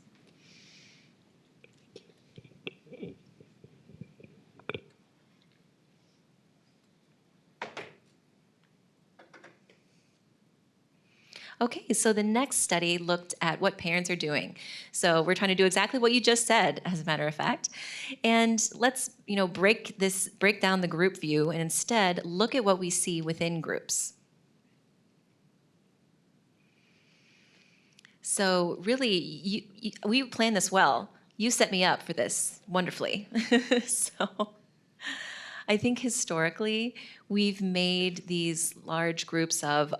Speaker 2: Okay, so the next study looked at what parents are doing. So we're trying to do exactly what you just said, as a matter of fact. And let's, break down the group view and instead look at what we see within groups. So really, we planned this well. You set me up for this wonderfully. So I think historically, we've made these large groups of,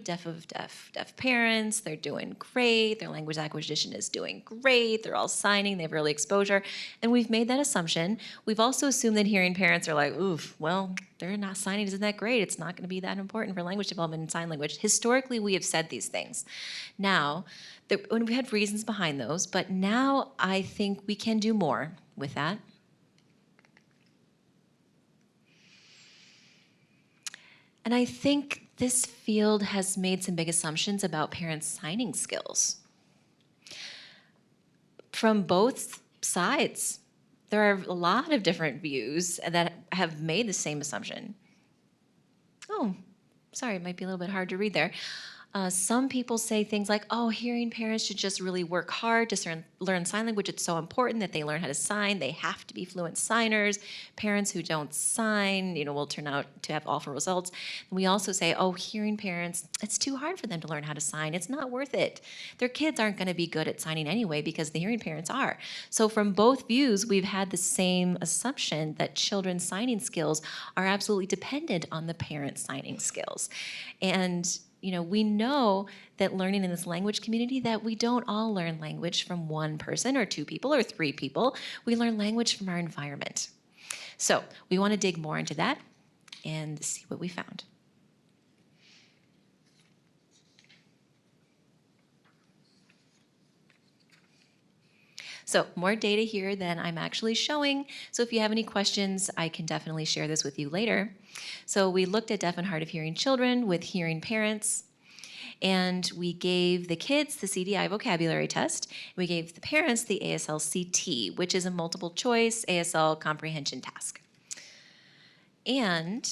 Speaker 2: deaf parents, they're doing great, their language acquisition is doing great, they're all signing, they have early exposure, and we've made that assumption. We've also assumed that hearing parents are like, oof, well, they're not signing, isn't that great? It's not gonna be that important for language development in sign language. Historically, we have said these things. Now, we had reasons behind those, but now I think we can do more with that. And I think this field has made some big assumptions about parents' signing skills. From both sides, there are a lot of different views that have made the same assumption. Oh, sorry, it might be a little bit hard to read there. Some people say things like, oh, hearing parents should just really work hard to learn sign language. It's so important that they learn how to sign. They have to be fluent signers. Parents who don't sign, will turn out to have awful results. And we also say, oh, hearing parents, it's too hard for them to learn how to sign. It's not worth it. Their kids aren't going to be good at signing anyway because the hearing parents are. So from both views, we've had the same assumption that children's signing skills are absolutely dependent on the parent signing skills. And we know that learning in this language community that we don't all learn language from one person or two people or three people. We learn language from our environment. So we want to dig more into that and see what we found. So more data here than I'm actually showing. So if you have any questions, I can definitely share this with you later. So we looked at deaf and hard of hearing children with hearing parents, and we gave the kids the CDI vocabulary test. We gave the parents the ASL CT, which is a multiple choice ASL comprehension task. And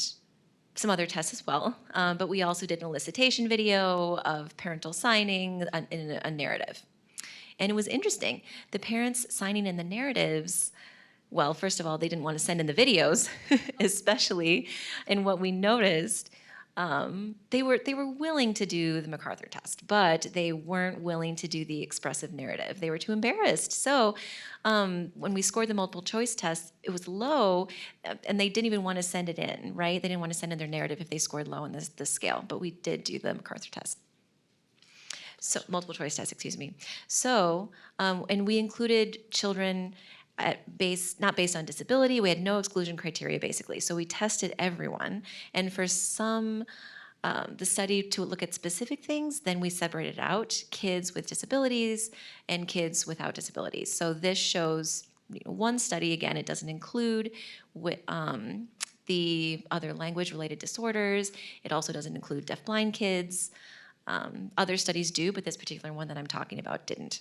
Speaker 2: some other tests as well, but we also did an elicitation video of parental signing in a narrative. And it was interesting. The parents signing in the narratives, well, first of all, they didn't want to send in the videos, especially. And what we noticed, they were willing to do the MacArthur test, but they weren't willing to do the expressive narrative. They were too embarrassed. So when we scored the multiple choice test, it was low, and they didn't even want to send it in, right? They didn't want to send in their narrative if they scored low on the scale, but we did do the MacArthur test. So multiple choice test, excuse me. So, and we included children not based on disability. We had no exclusion criteria, basically. So we tested everyone. And for some, the study to look at specific things, then we separated out kids with disabilities and kids without disabilities. So this shows one study. Again, it doesn't include the other language-related disorders. It also doesn't include deafblind kids. Other studies do, but this particular one that I'm talking about didn't.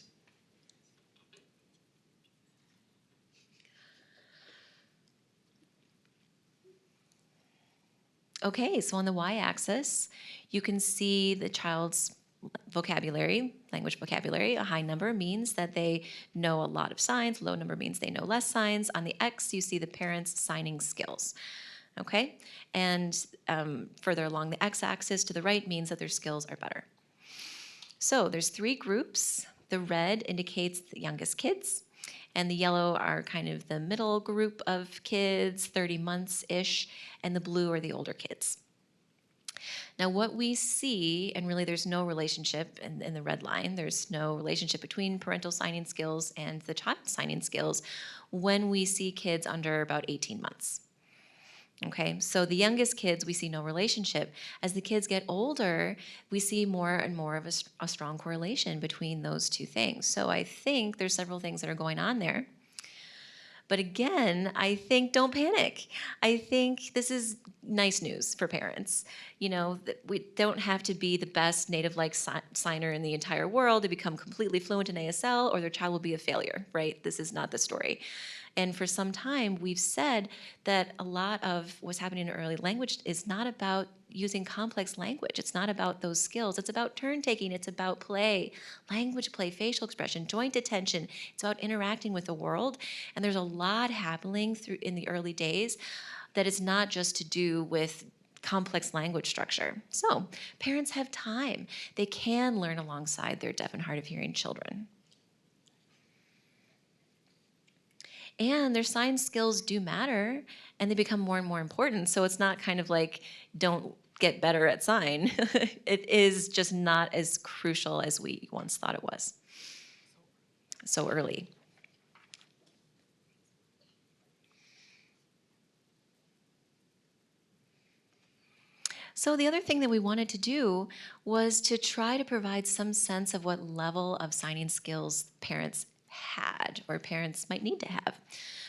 Speaker 2: Okay, so on the y-axis, you can see the child's vocabulary, language vocabulary. A high number means that they know a lot of signs. Low number means they know less signs. On the x, you see the parents' signing skills. Okay, and further along the x-axis to the right means that their skills are better. So there's three groups. The red indicates the youngest kids, and the yellow are kind of the middle group of kids, 30 months-ish, and the blue are the older kids. Now what we see, and really there's no relationship in the red line, there's no relationship between parental signing skills and the child's signing skills when we see kids under about 18 months. Okay, so the youngest kids, we see no relationship. As the kids get older, we see more and more of a strong correlation between those two things. So I think there's several things that are going on there. But again, I think don't panic. I think this is nice news for parents. We don't have to be the best native-like signer in the entire world to become completely fluent in ASL, or their child will be a failure, right? This is not the story. And for some time, we've said that a lot of what's happening in early language is not about using complex language. It's not about those skills. It's about turn taking. It's about play, language play, facial expression, joint attention. It's about interacting with the world. And there's a lot happening in the early days that is not just to do with complex language structure. So parents have time. They can learn alongside their deaf and hard of hearing children. And their sign skills do matter, and they become more and more important. So it's not kind of like, don't get better at sign. It is just not as crucial as we once thought it was. So early. So the other thing that we wanted to do was to try to provide some sense of what level of signing skills parents had or parents might need to have.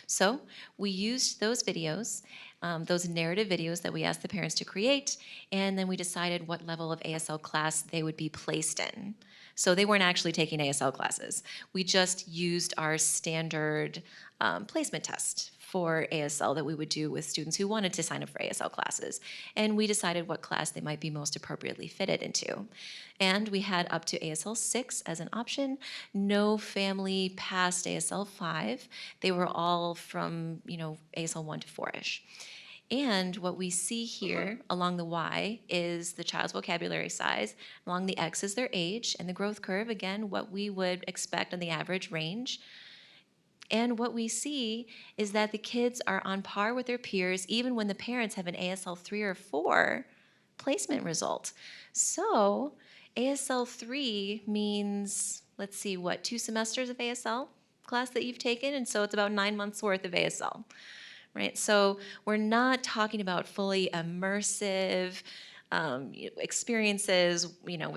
Speaker 2: So we used those videos, those narrative videos that we asked the parents to create, and then we decided what level of ASL class they would be placed in. So they weren't actually taking ASL classes. We just used our standard placement test for ASL that we would do with students who wanted to sign up for ASL classes. And we decided what class they might be most appropriately fitted into. And we had up to ASL 6 as an option. No family past ASL 5. They were all from, ASL 1 to 4-ish. And what we see here along the Y is the child's vocabulary size, along the X is their age, and the growth curve, again, what we would expect on the average range. And what we see is that the kids are on par with their peers, even when the parents have an ASL 3 or 4 placement result. So ASL 3 means, let's see, 2 semesters of ASL class that you've taken? And so it's about 9 months worth of ASL. Right? So we're not talking about fully immersive experiences.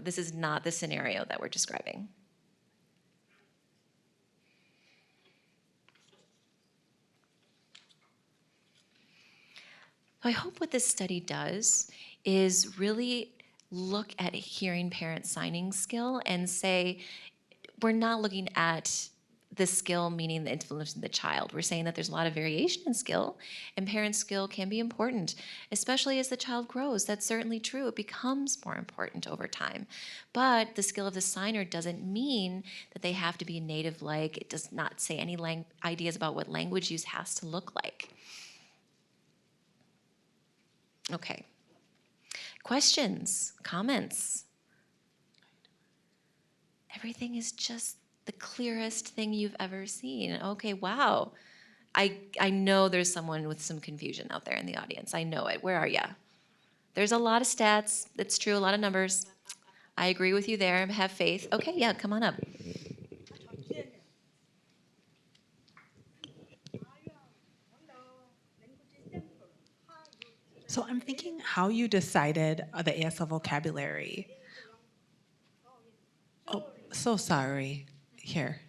Speaker 2: This is not the scenario that we're describing. I hope what this study does is really look at hearing parent signing skill and say, we're not looking at the skill meaning the influence of the child. We're saying that there's a lot of variation in skill, and parent skill can be important, especially as the child grows. That's certainly true. It becomes more important over time. But the skill of the signer doesn't mean that they have to be native-like. It does not say any ideas about what language use has to look like. Okay. Questions, comments? Everything is just the clearest thing you've ever seen. Okay, wow. I know there's someone with some confusion out there in the audience. I know it. Where are you? There's a lot of stats. It's true, a lot of numbers. I agree with you there. Have faith. Okay, yeah, come on up.
Speaker 1: So I'm thinking how you decided the ASL vocabulary. Oh, so sorry. Here.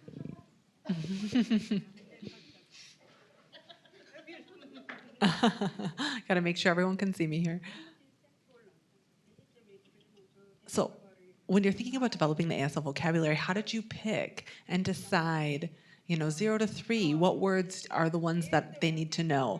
Speaker 1: Gotta make sure everyone can see me here. So when you're thinking about developing the ASL vocabulary, how did you pick and decide, 0 to 3, what words are the ones that they need to know?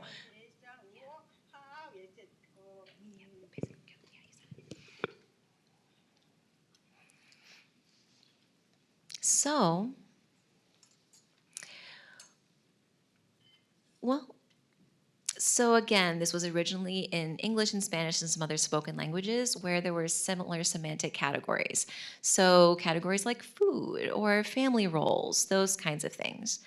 Speaker 2: So again, this was originally in English and Spanish and some other spoken languages where there were similar semantic categories. So categories like food or family roles, those kinds of things.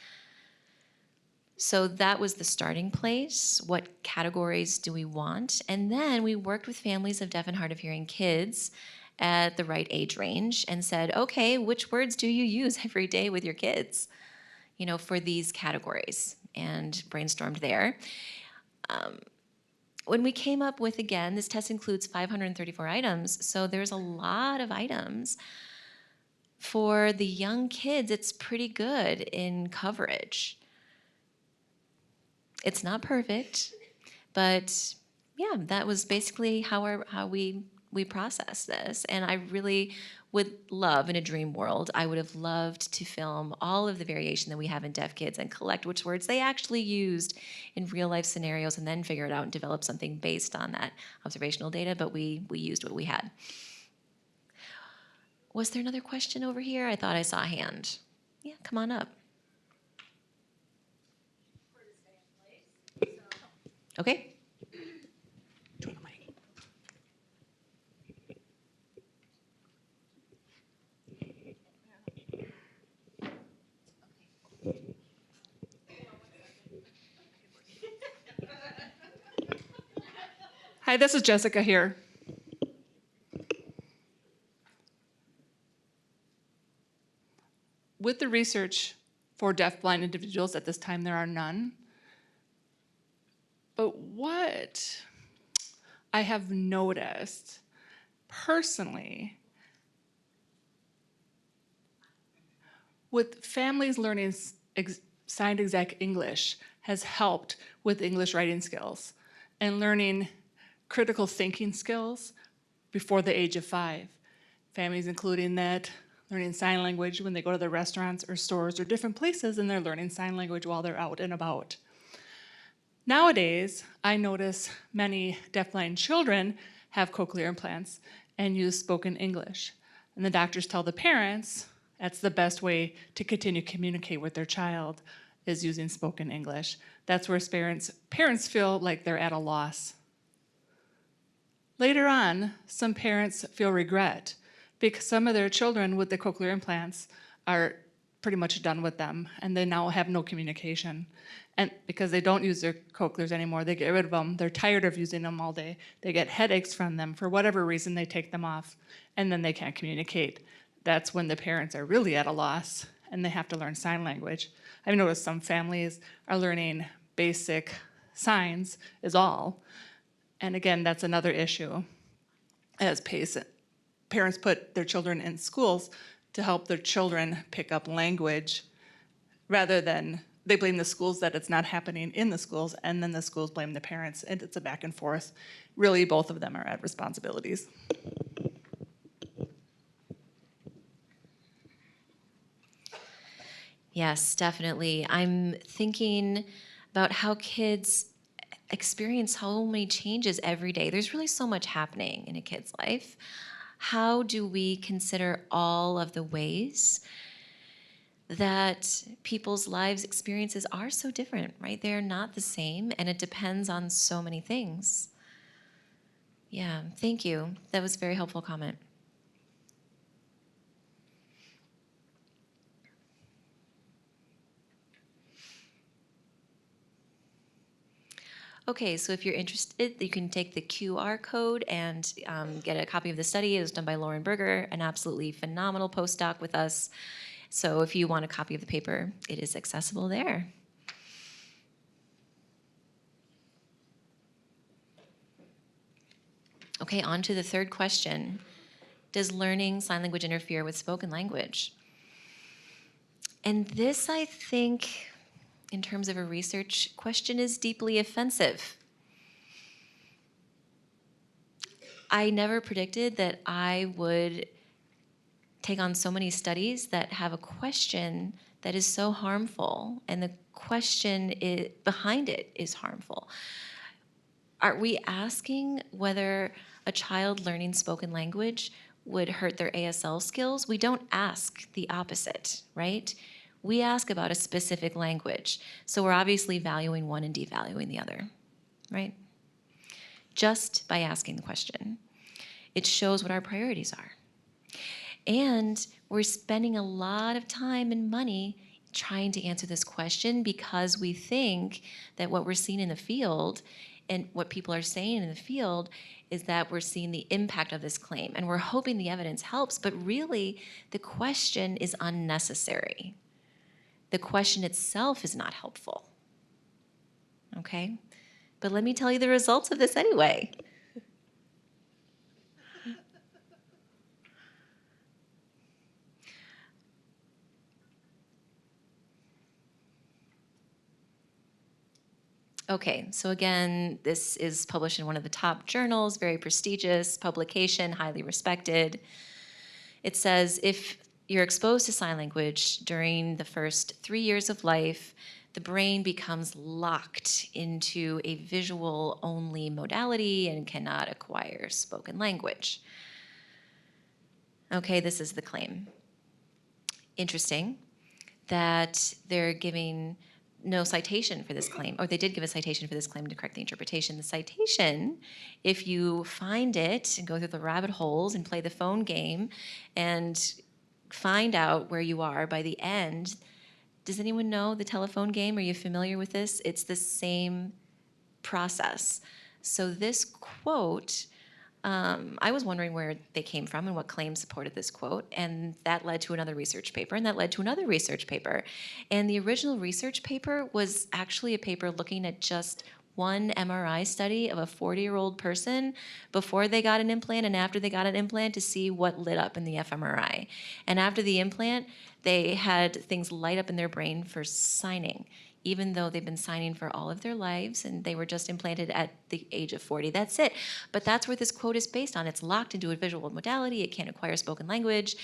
Speaker 2: So that was the starting place. What categories do we want? And then we worked with families of deaf and hard of hearing kids at the right age range and said, okay, which words do you use every day with your kids, for these categories? And brainstormed there. When we came up with, again, this test includes 534 items, so there's a lot of items. For the young kids, it's pretty good in coverage. It's not perfect, but yeah, that was basically how we processed this. And I really would love, in a dream world, I would have loved to film all of the variation that we have in deaf kids and collect which words they actually used in real life scenarios and then figure it out and develop something based on that observational data, but we used what we had. Was there another question over here? I thought I saw a hand. Yeah, come on up. Okay.
Speaker 4: Hi, this is Jessica here. With the research for deafblind individuals, at this time there are none. But what I have noticed personally with families learning signed exact English has helped with English writing skills and learning critical thinking skills before the age of 5. Families including that learning sign language when they go to the restaurants or stores or different places, and they're learning sign language while they're out and about. Nowadays, I notice many deafblind children have cochlear implants and use spoken English. And the doctors tell the parents that's the best way to continue to communicate with their child is using spoken English. That's where parents feel like they're at a loss. Later on, some parents feel regret because some of their children with the cochlear implants are pretty much done with them and they now have no communication. And because they don't use their cochlears anymore, they get rid of them. They're tired of using them all day. They get headaches from them. For whatever reason, they take them off and then they can't communicate. That's when the parents are really at a loss and they have to learn sign language. I've noticed some families are learning basic signs is all. And again, that's another issue. As parents put their children in schools to help their children pick up language rather than they blame the schools that it's not happening in the schools, and then the schools blame the parents, and it's a back and forth. Really, both of them are at responsibilities.
Speaker 2: Yes, definitely. I'm thinking about how kids experience so many changes every day. There's really so much happening in a kid's life. How do we consider all of the ways that people's lives experiences are so different, right? They're not the same, and it depends on so many things. Yeah, thank you. That was a very helpful comment. Okay, so if you're interested, you can take the QR code and get a copy of the study. It was done by Lauren Berger, an absolutely phenomenal postdoc with us. So if you want a copy of the paper, it is accessible there. Okay, on to the third question. Does learning sign language interfere with spoken language? And this, I think, in terms of a research question, is deeply offensive. I never predicted that I would take on so many studies that have a question that is so harmful, and the question behind it is harmful. Are we asking whether a child learning spoken language would hurt their ASL skills? We don't ask the opposite, right? We ask about a specific language. So we're obviously valuing one and devaluing the other, right? Just by asking the question. It shows what our priorities are. And we're spending a lot of time and money trying to answer this question because we think that what we're seeing in the field and what people are saying in the field is that we're seeing the impact of this claim. And we're hoping the evidence helps, but really the question is unnecessary. The question itself is not helpful. Okay? But let me tell you the results of this anyway. Okay, so again, this is published in one of the top journals, very prestigious publication, highly respected. It says if you're exposed to sign language during the first 3 years of life, the brain becomes locked into a visual-only modality and cannot acquire spoken language. Okay, this is the claim. Interesting that they're giving no citation for this claim, or they did give a citation for this claim to correct the interpretation. The citation, if you find it and go through the rabbit holes and play the phone game and find out where you are by the end, does anyone know the telephone game? Are you familiar with this? It's the same process. So this quote, I was wondering where they came from and what claims supported this quote, and that led to another research paper, and that led to another research paper. And the original research paper was actually a paper looking at just one MRI study of a 40-year-old person before they got an implant and after they got an implant to see what lit up in the fMRI. And after the implant, they had things light up in their brain for signing, even though they've been signing for all of their lives and they were just implanted at the age of 40. That's it. But that's where this quote is based on. It's locked into a visual modality. It can't acquire spoken language.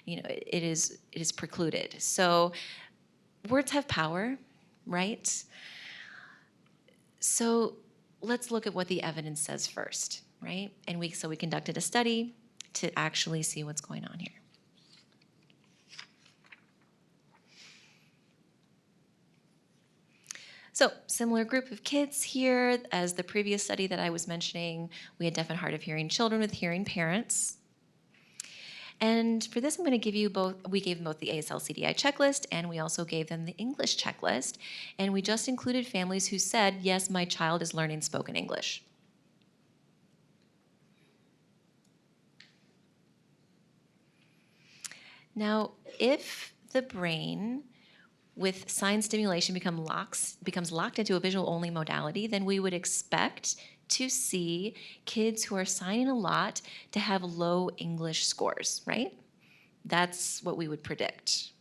Speaker 2: You know, it is precluded. So words have power, right? So let's look at what the evidence says first, right? And so we conducted a study to actually see what's going on here. So similar group of kids here as the previous study that I was mentioning. We had deaf and hard of hearing children with hearing parents. And for this, I'm going to give you both, we gave them both the ASL CDI checklist, and we also gave them the English checklist. And we just included families who said, yes, my child is learning spoken English. Now, if the brain with sign stimulation becomes locked into a visual-only modality, then we would expect to see kids who are signing a lot to have low English scores, right? That's what we would predict.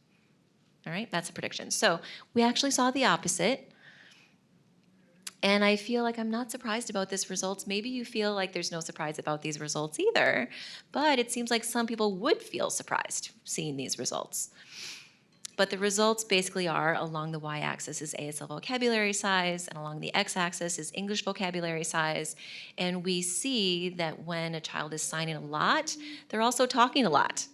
Speaker 2: All right, that's a prediction. So we actually saw the opposite. And I feel like I'm not surprised about this results. Maybe you feel like there's no surprise about these results either, but it seems like some people would feel surprised seeing these results. But the results basically are along the y-axis is ASL vocabulary size, and along the x-axis is English vocabulary size. And we see that when a child is signing a lot, they're also talking a lot.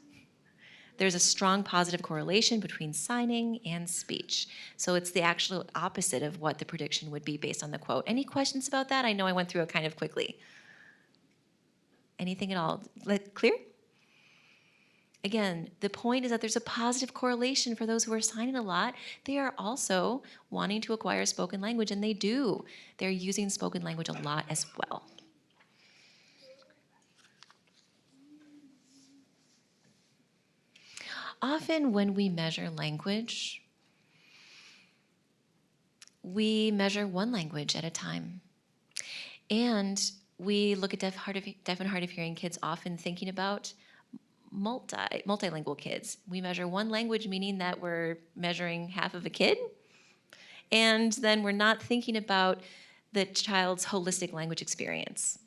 Speaker 2: There's a strong positive correlation between signing and speech. So it's the actual opposite of what the prediction would be based on the quote. Any questions about that? I know I went through it kind of quickly. Anything at all? Clear? Again, the point is that there's a positive correlation for those who are signing a lot. They are also wanting to acquire spoken language, and they do. They're using spoken language a lot as well. Often when we measure language, we measure one language at a time. And we look at deaf and hard of hearing kids often thinking about multilingual kids. We measure one language, meaning that we're measuring half of a kid, and then we're not thinking about the child's holistic language experience.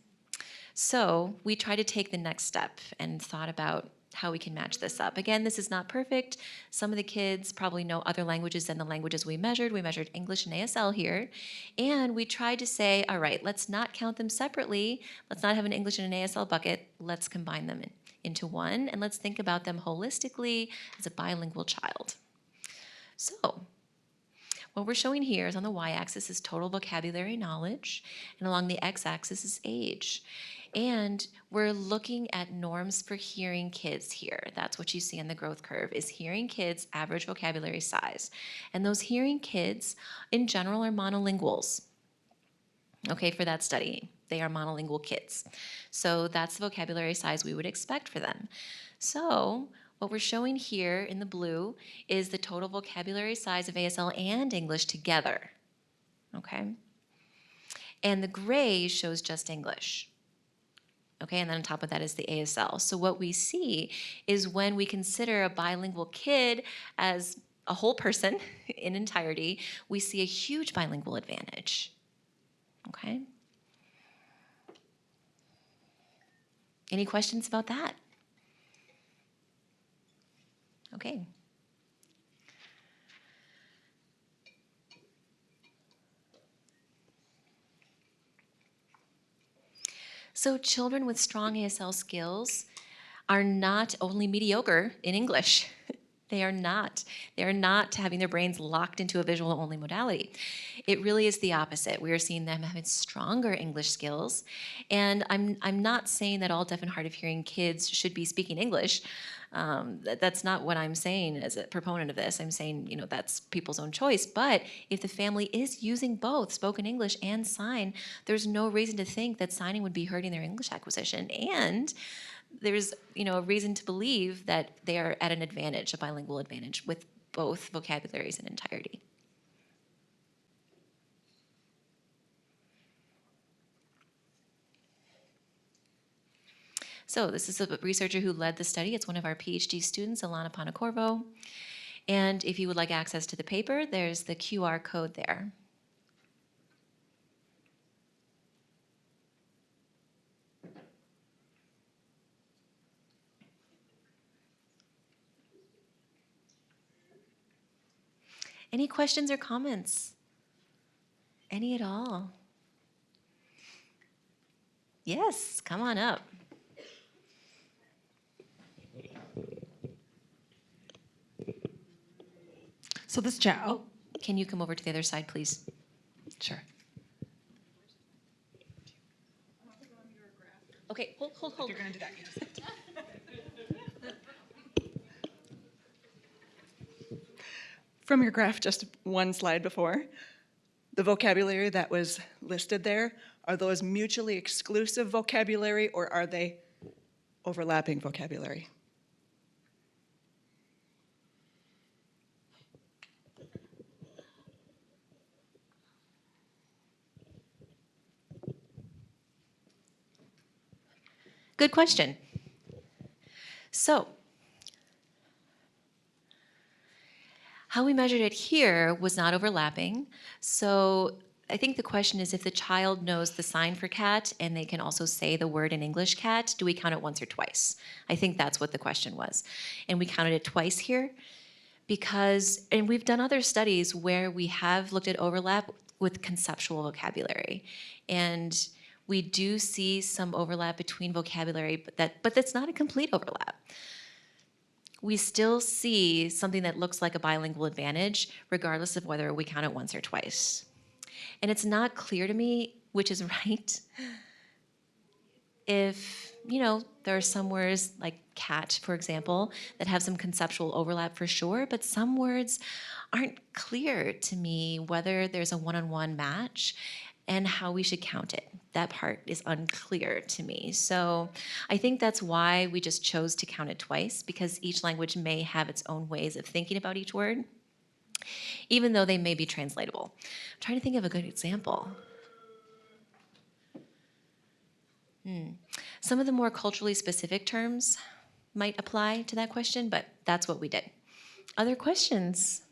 Speaker 2: So we try to take the next step and thought about how we can match this up. Again, this is not perfect. Some of the kids probably know other languages than the languages we measured. We measured English and ASL here. And we tried to say, all right, let's not count them separately. Let's not have an English and an ASL bucket. Let's combine them into one, and let's think about them holistically as a bilingual child. So what we're showing here is on the y-axis is total vocabulary knowledge, and along the x-axis is age. And we're looking at norms for hearing kids here. That's what you see on the growth curve, is hearing kids' average vocabulary size. And those hearing kids, in general, are monolinguals. Okay, for that study, they are monolingual kids. So that's the vocabulary size we would expect for them. So what we're showing here in the blue is the total vocabulary size of ASL and English together. Okay? And the gray shows just English. Okay, and then on top of that is the ASL. So what we see is when we consider a bilingual kid as a whole person in entirety, we see a huge bilingual advantage. Okay? Any questions about that? Okay. So children with strong ASL skills are not only mediocre in English. They are not. They are not having their brains locked into a visual-only modality. It really is the opposite. We are seeing them having stronger English skills. And I'm not saying that all deaf and hard of hearing kids should be speaking English. That's not what I'm saying as a proponent of this. I'm saying, that's people's own choice. But if the family is using both spoken English and sign, there's no reason to think that signing would be hurting their English acquisition. And there's a reason to believe that they are at an advantage, a bilingual advantage, with both vocabularies in entirety. So this is a researcher who led the study. It's one of our PhD students, Alana Panacorvo. And if you would like access to the paper, there's the QR code there. Any questions or comments? Any at all? Yes, come on up.
Speaker 1: So this chat, oh,
Speaker 2: Can you come over to the other side, please?
Speaker 1: sure.
Speaker 2: Okay, hold.
Speaker 1: You're gonna do that,
Speaker 5: From your graph just one slide before, the vocabulary that was listed there, are those mutually exclusive vocabulary or are they overlapping vocabulary?
Speaker 2: Good question. So, how we measured it here was not overlapping. So I think the question is if the child knows the sign for cat and they can also say the word in English cat, do we count it once or twice? I think that's what the question was. And we counted it twice here because, and we've done other studies where we have looked at overlap with conceptual vocabulary. And we do see some overlap between vocabulary, but that's not a complete overlap. We still see something that looks like a bilingual advantage, regardless of whether we count it once or twice. And it's not clear to me which is right. If, there are some words like cat, for example, that have some conceptual overlap for sure, but some words aren't clear to me whether there's a one-on-one match and how we should count it. That part is unclear to me. So I think that's why we just chose to count it twice, because each language may have its own ways of thinking about each word, even though they may be translatable. I'm trying to think of a good example. Some of the more culturally specific terms might apply to that question, but that's what we did. Other questions?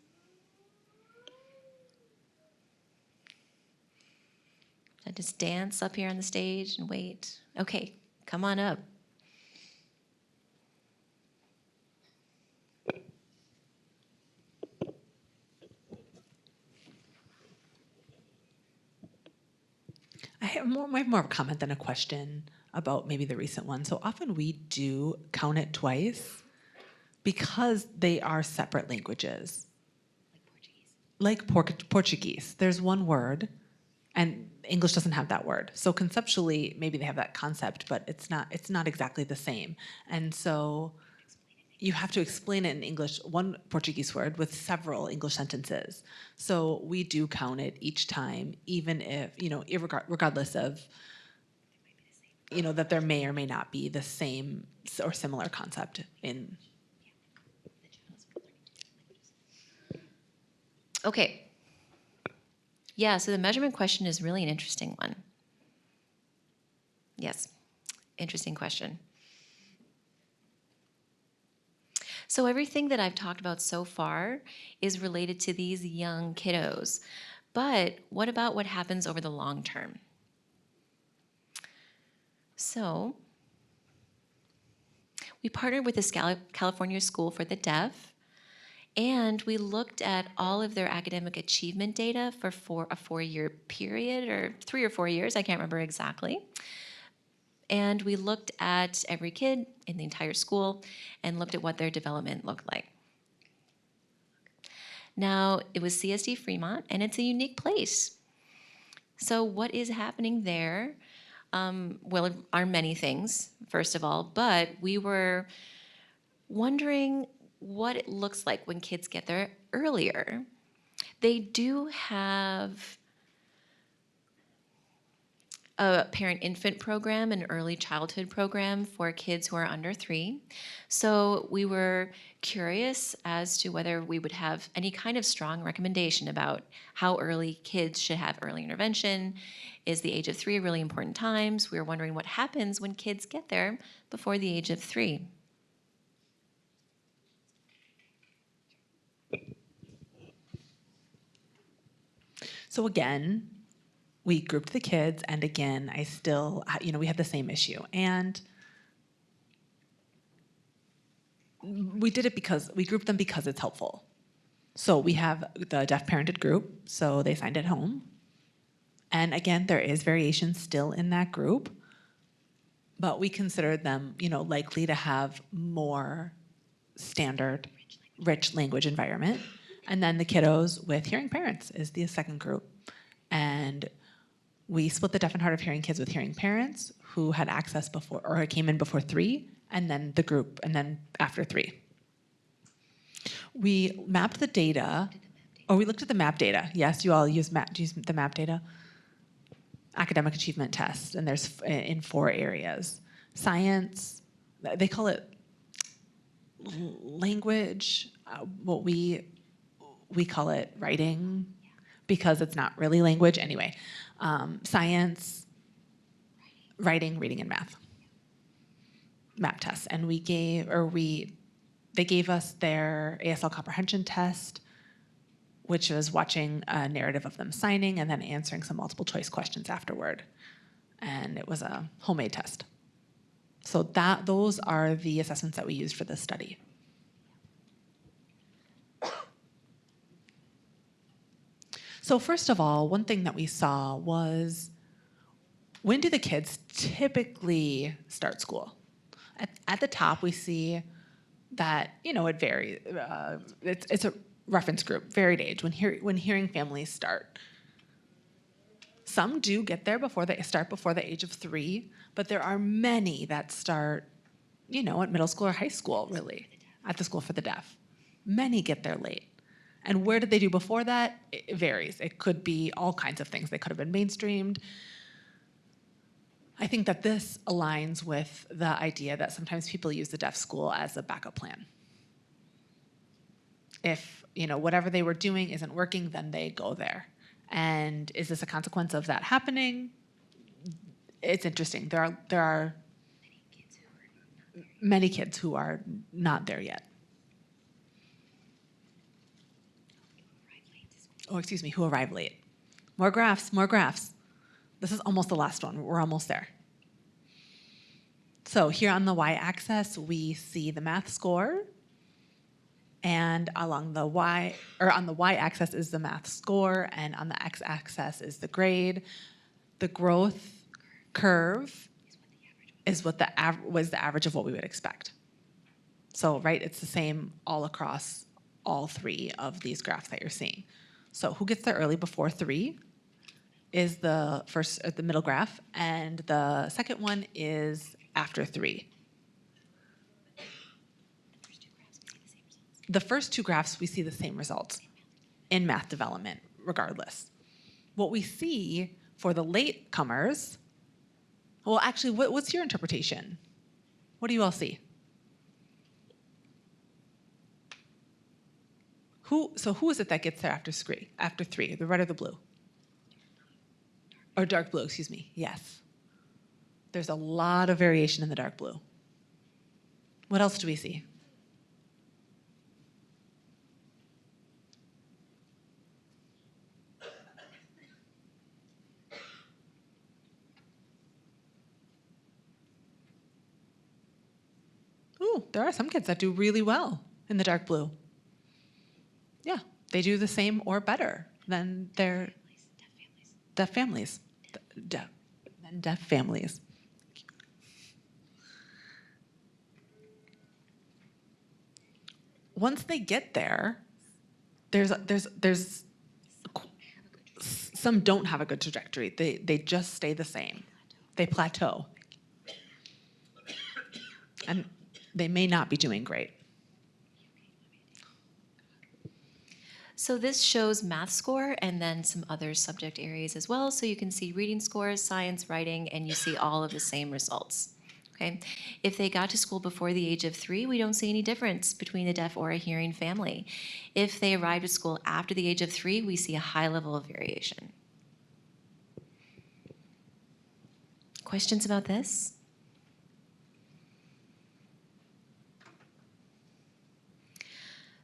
Speaker 2: I just dance up here on the stage and wait. Okay, come on up.
Speaker 1: I have more of a comment than a question about maybe the recent one. So often we do count it twice because they are separate languages. Like Portuguese. There's one word, and English doesn't have that word. So conceptually, maybe they have that concept, but it's not exactly the same. And so you have to explain it in English, one Portuguese word with several English sentences. So we do count it each time, even if, regardless of, that there may or may not be the same or similar concept in.
Speaker 2: Okay. Yeah, so the measurement question is really an interesting one. Yes, interesting question. So everything that I've talked about so far is related to these young kiddos. But what about what happens over the long term? So we partnered with the California School for the Deaf, and we looked at all of their academic achievement data for a 4-year period, or 3 or 4 years, I can't remember exactly. And we looked at every kid in the entire school and looked at what their development looked like. Now, it was CSD Fremont, and it's a unique place. So what is happening there? Well, it are many things, first of all, but we were wondering what it looks like when kids get there earlier. They do have a parent-infant program, an early childhood program for kids who are under 3. So we were curious as to whether we would have any kind of strong recommendation about how early kids should have early intervention. Is the age of 3 a really important time? We were wondering what happens when kids get there before the age of 3.
Speaker 1: So again, we grouped the kids, and again, we had the same issue. And we did it because we grouped them because it's helpful. So we have the deaf parented group, so they signed at home. And again, there is variation still in that group, but we considered them, likely to have more standard, rich language environment. And then the kiddos with hearing parents is the second group. And we split the deaf and hard of hearing kids with hearing parents who had access before or came in before 3, and then the group, and then after 3. We mapped the data, or we looked at the map data. Yes, you all use the map data. Academic achievement tests, and there's in 4 areas. Science, they call it language, what we call it writing, because it's not really language anyway. Science, writing, reading, and math. Map tests, and they gave us their ASL comprehension test, which was watching a narrative of them signing and then answering some multiple choice questions afterward. And it was a homemade test. So those are the assessments that we used for this study. So first of all, one thing that we saw was, when do the kids typically start school? At the top, we see that, it varies. It's a reference group, varied age, when hearing families start. Some do get there before the age of 3, but there are many that start, at middle school or high school, really, at the school for the deaf. Many get there late. And where did they do before that? It varies. It could be all kinds of things. They could have been mainstreamed. I think that this aligns with the idea that sometimes people use the deaf school as a backup plan. If, whatever they were doing isn't working, then they go there. And is this a consequence of that happening? It's interesting. There are many kids who are not there yet. Who arrive late. More graphs. This is almost the last one. We're almost there. So here on the y-axis, we see the math score. And on the y-axis is the math score, and on the x-axis is the grade. The growth curve is was the average of what we would expect. So, right, it's the same all across all 3 of these graphs that you're seeing. So who gets there early before 3 is the middle graph, and the second one is after 3. The first 2 graphs, we see the same results in math development, regardless. What we see for the late comers, well, actually, what's your interpretation? What do you all see? Who is it that gets there after 3, the red or the blue? Or dark blue, excuse me, yes. There's a lot of variation in the dark blue. What else do we see? Ooh, there are some kids that do really well in the dark blue. Yeah, they do the same or better than their deaf families. Deaf families. Once they get there, there's some don't have a good trajectory. They just stay the same. They plateau. And they may not be doing great.
Speaker 2: So this shows math score and then some other subject areas as well. So you can see reading scores, science, writing, and you see all of the same results. Okay. If they got to school before the age of 3, we don't see any difference between a deaf or a hearing family. If they arrived at school after the age of 3, we see a high level of variation. Questions about this?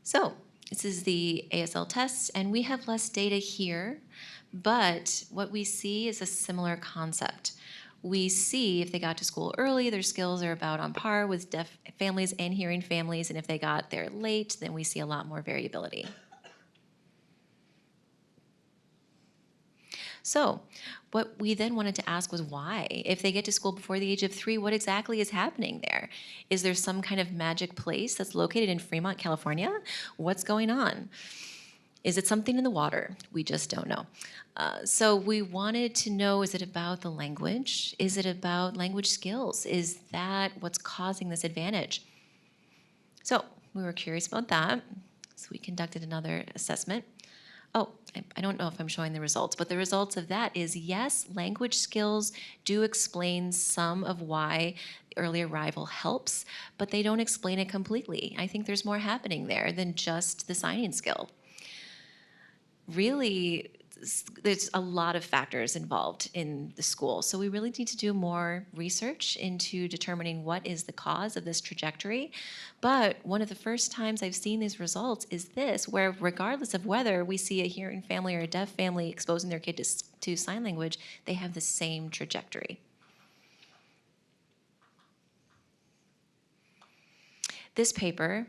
Speaker 2: So this is the ASL test, and we have less data here, but what we see is a similar concept. We see if they got to school early, their skills are about on par with deaf families and hearing families, and if they got there late, then we see a lot more variability. So what we then wanted to ask was why? If they get to school before the age of 3, what exactly is happening there? Is there some kind of magic place that's located in Fremont, California? What's going on? Is it something in the water? We just don't know. So we wanted to know, is it about the language? Is it about language skills? Is that what's causing this advantage? So we were curious about that. So we conducted another assessment. Oh, I don't know if I'm showing the results, but the results of that is yes, language skills do explain some of why early arrival helps, but they don't explain it completely. I think there's more happening there than just the signing skill. Really, there's a lot of factors involved in the school. So we really need to do more research into determining what is the cause of this trajectory. But one of the first times I've seen these results is this, where regardless of whether we see a hearing family or a deaf family exposing their kid to sign language, they have the same trajectory. This paper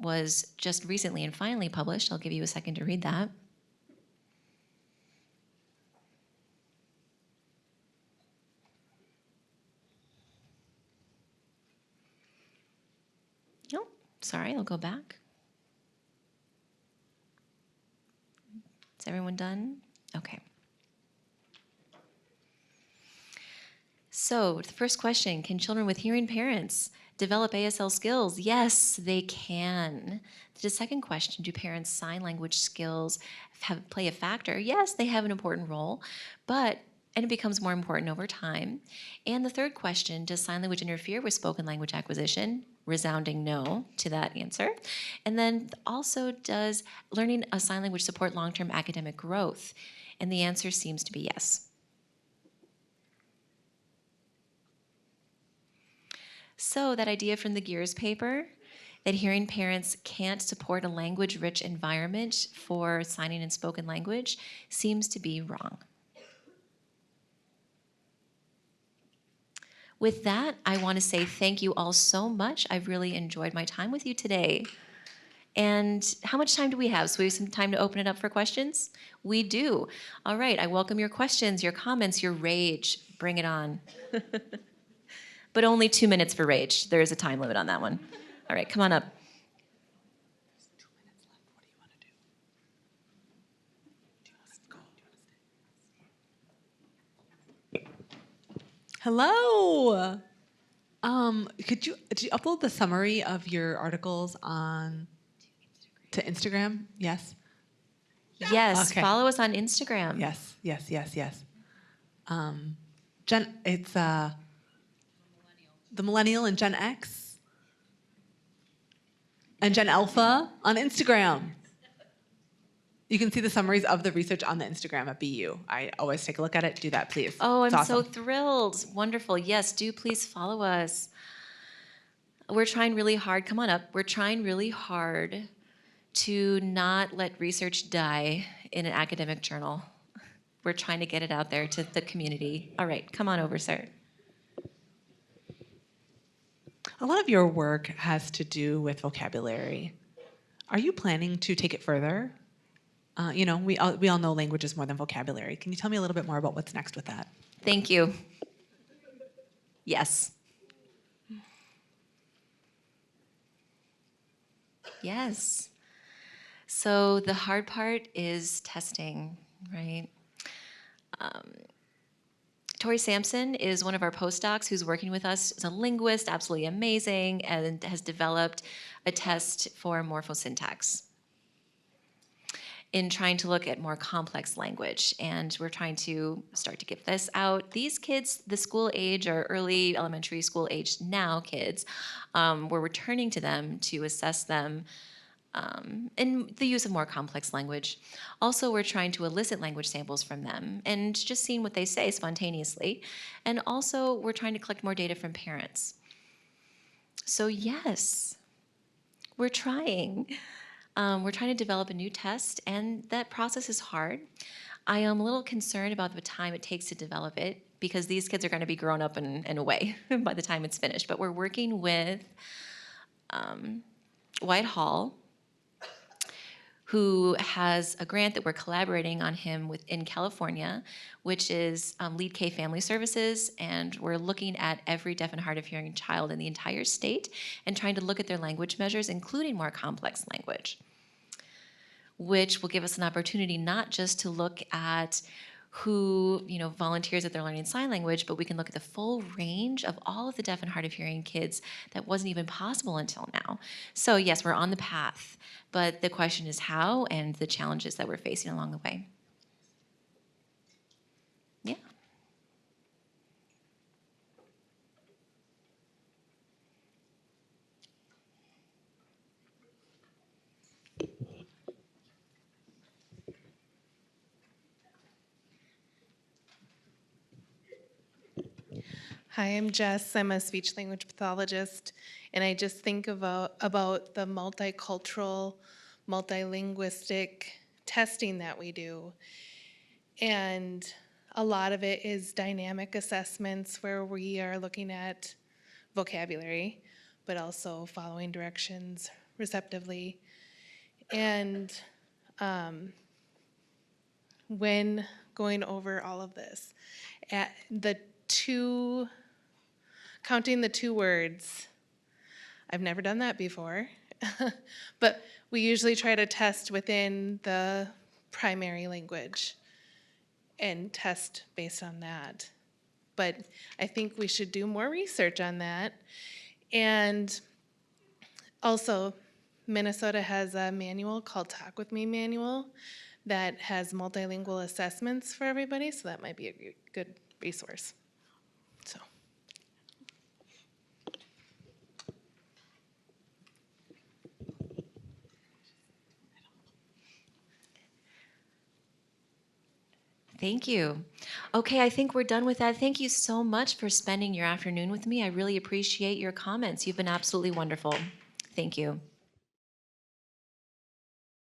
Speaker 2: was just recently and finally published. I'll give you a second to read that. Oh, sorry, I'll go back. Is everyone done? Okay. So the first question, can children with hearing parents develop ASL skills? Yes, they can. The second question, do parents' sign language skills play a factor? Yes, they have an important role, and it becomes more important over time. And the third question, does sign language interfere with spoken language acquisition? Resounding no to that answer. And then also, does learning a sign language support long-term academic growth? And the answer seems to be yes. So that idea from the Gears paper, that hearing parents can't support a language-rich environment for signing and spoken language, seems to be wrong. With that, I want to say thank you all so much. I've really enjoyed my time with you today. And how much time do we have? So we have some time to open it up for questions? We do. All right, I welcome your questions, your comments, your rage. Bring it on. But only 2 minutes for rage. There is a time limit on that one. All right, come on up.
Speaker 1: Hello. Did you upload the summary of your articles to Instagram? Yes.
Speaker 2: Yes,
Speaker 1: Okay.
Speaker 2: follow us on Instagram.
Speaker 1: Yes. Jen, it's the Millennial and Gen X and Gen Alpha on Instagram. You can see the summaries of the research on the Instagram at BU. I always take a look at it. Do that, please.
Speaker 2: Oh,
Speaker 1: It's
Speaker 2: I'm
Speaker 1: awesome.
Speaker 2: so thrilled. Wonderful. Yes, do please follow us. We're trying really hard. Come on up. We're trying really hard to not let research die in an academic journal. We're trying to get it out there to the community. All right, come on over, sir.
Speaker 1: A lot of your work has to do with vocabulary. Are you planning to take it further? We all know language is more than vocabulary. Can you tell me a little bit more about what's next with that?
Speaker 2: Thank you. Yes. Yes. So the hard part is testing, right? Tori Sampson is one of our postdocs who's working with us. Is a linguist, absolutely amazing, and has developed a test for morphosyntax in trying to look at more complex language. And we're trying to start to get this out. These kids, the school age or early elementary school age now kids, we're returning to them to assess them in the use of more complex language. Also, we're trying to elicit language samples from them and just seeing what they say spontaneously. And also, we're trying to collect more data from parents. So yes, we're trying. We're trying to develop a new test, and that process is hard. I am a little concerned about the time it takes to develop it because these kids are going to be grown up and away by the time it's finished. But we're working with Whitehall, who has a grant that we're collaborating on him with in California, which is Lead K Family Services, and we're looking at every deaf and hard of hearing child in the entire state and trying to look at their language measures, including more complex language, which will give us an opportunity not just to look at who volunteers at their learning sign language, but we can look at the full range of all of the deaf and hard of hearing kids that wasn't even possible until now. So yes, we're on the path, but the question is how and the challenges that we're facing along the way. Yeah.
Speaker 6: Hi, I'm Jess. I'm a speech language pathologist, and I just think about the multicultural, multilinguistic testing that we do. And a lot of it is dynamic assessments where we are looking at vocabulary, but also following directions receptively. And when going over all of this, at counting the 2 words, I've never done that before, but we usually try to test within the primary language and test based on that. But I think we should do more research on that. And also, Minnesota has a manual called Talk With Me Manual that has multilingual assessments for everybody, so that might be a good resource. So.
Speaker 2: Thank you. Okay, I think we're done with that. Thank you so much for spending your afternoon with me. I really appreciate your comments. You've been absolutely wonderful. Thank you.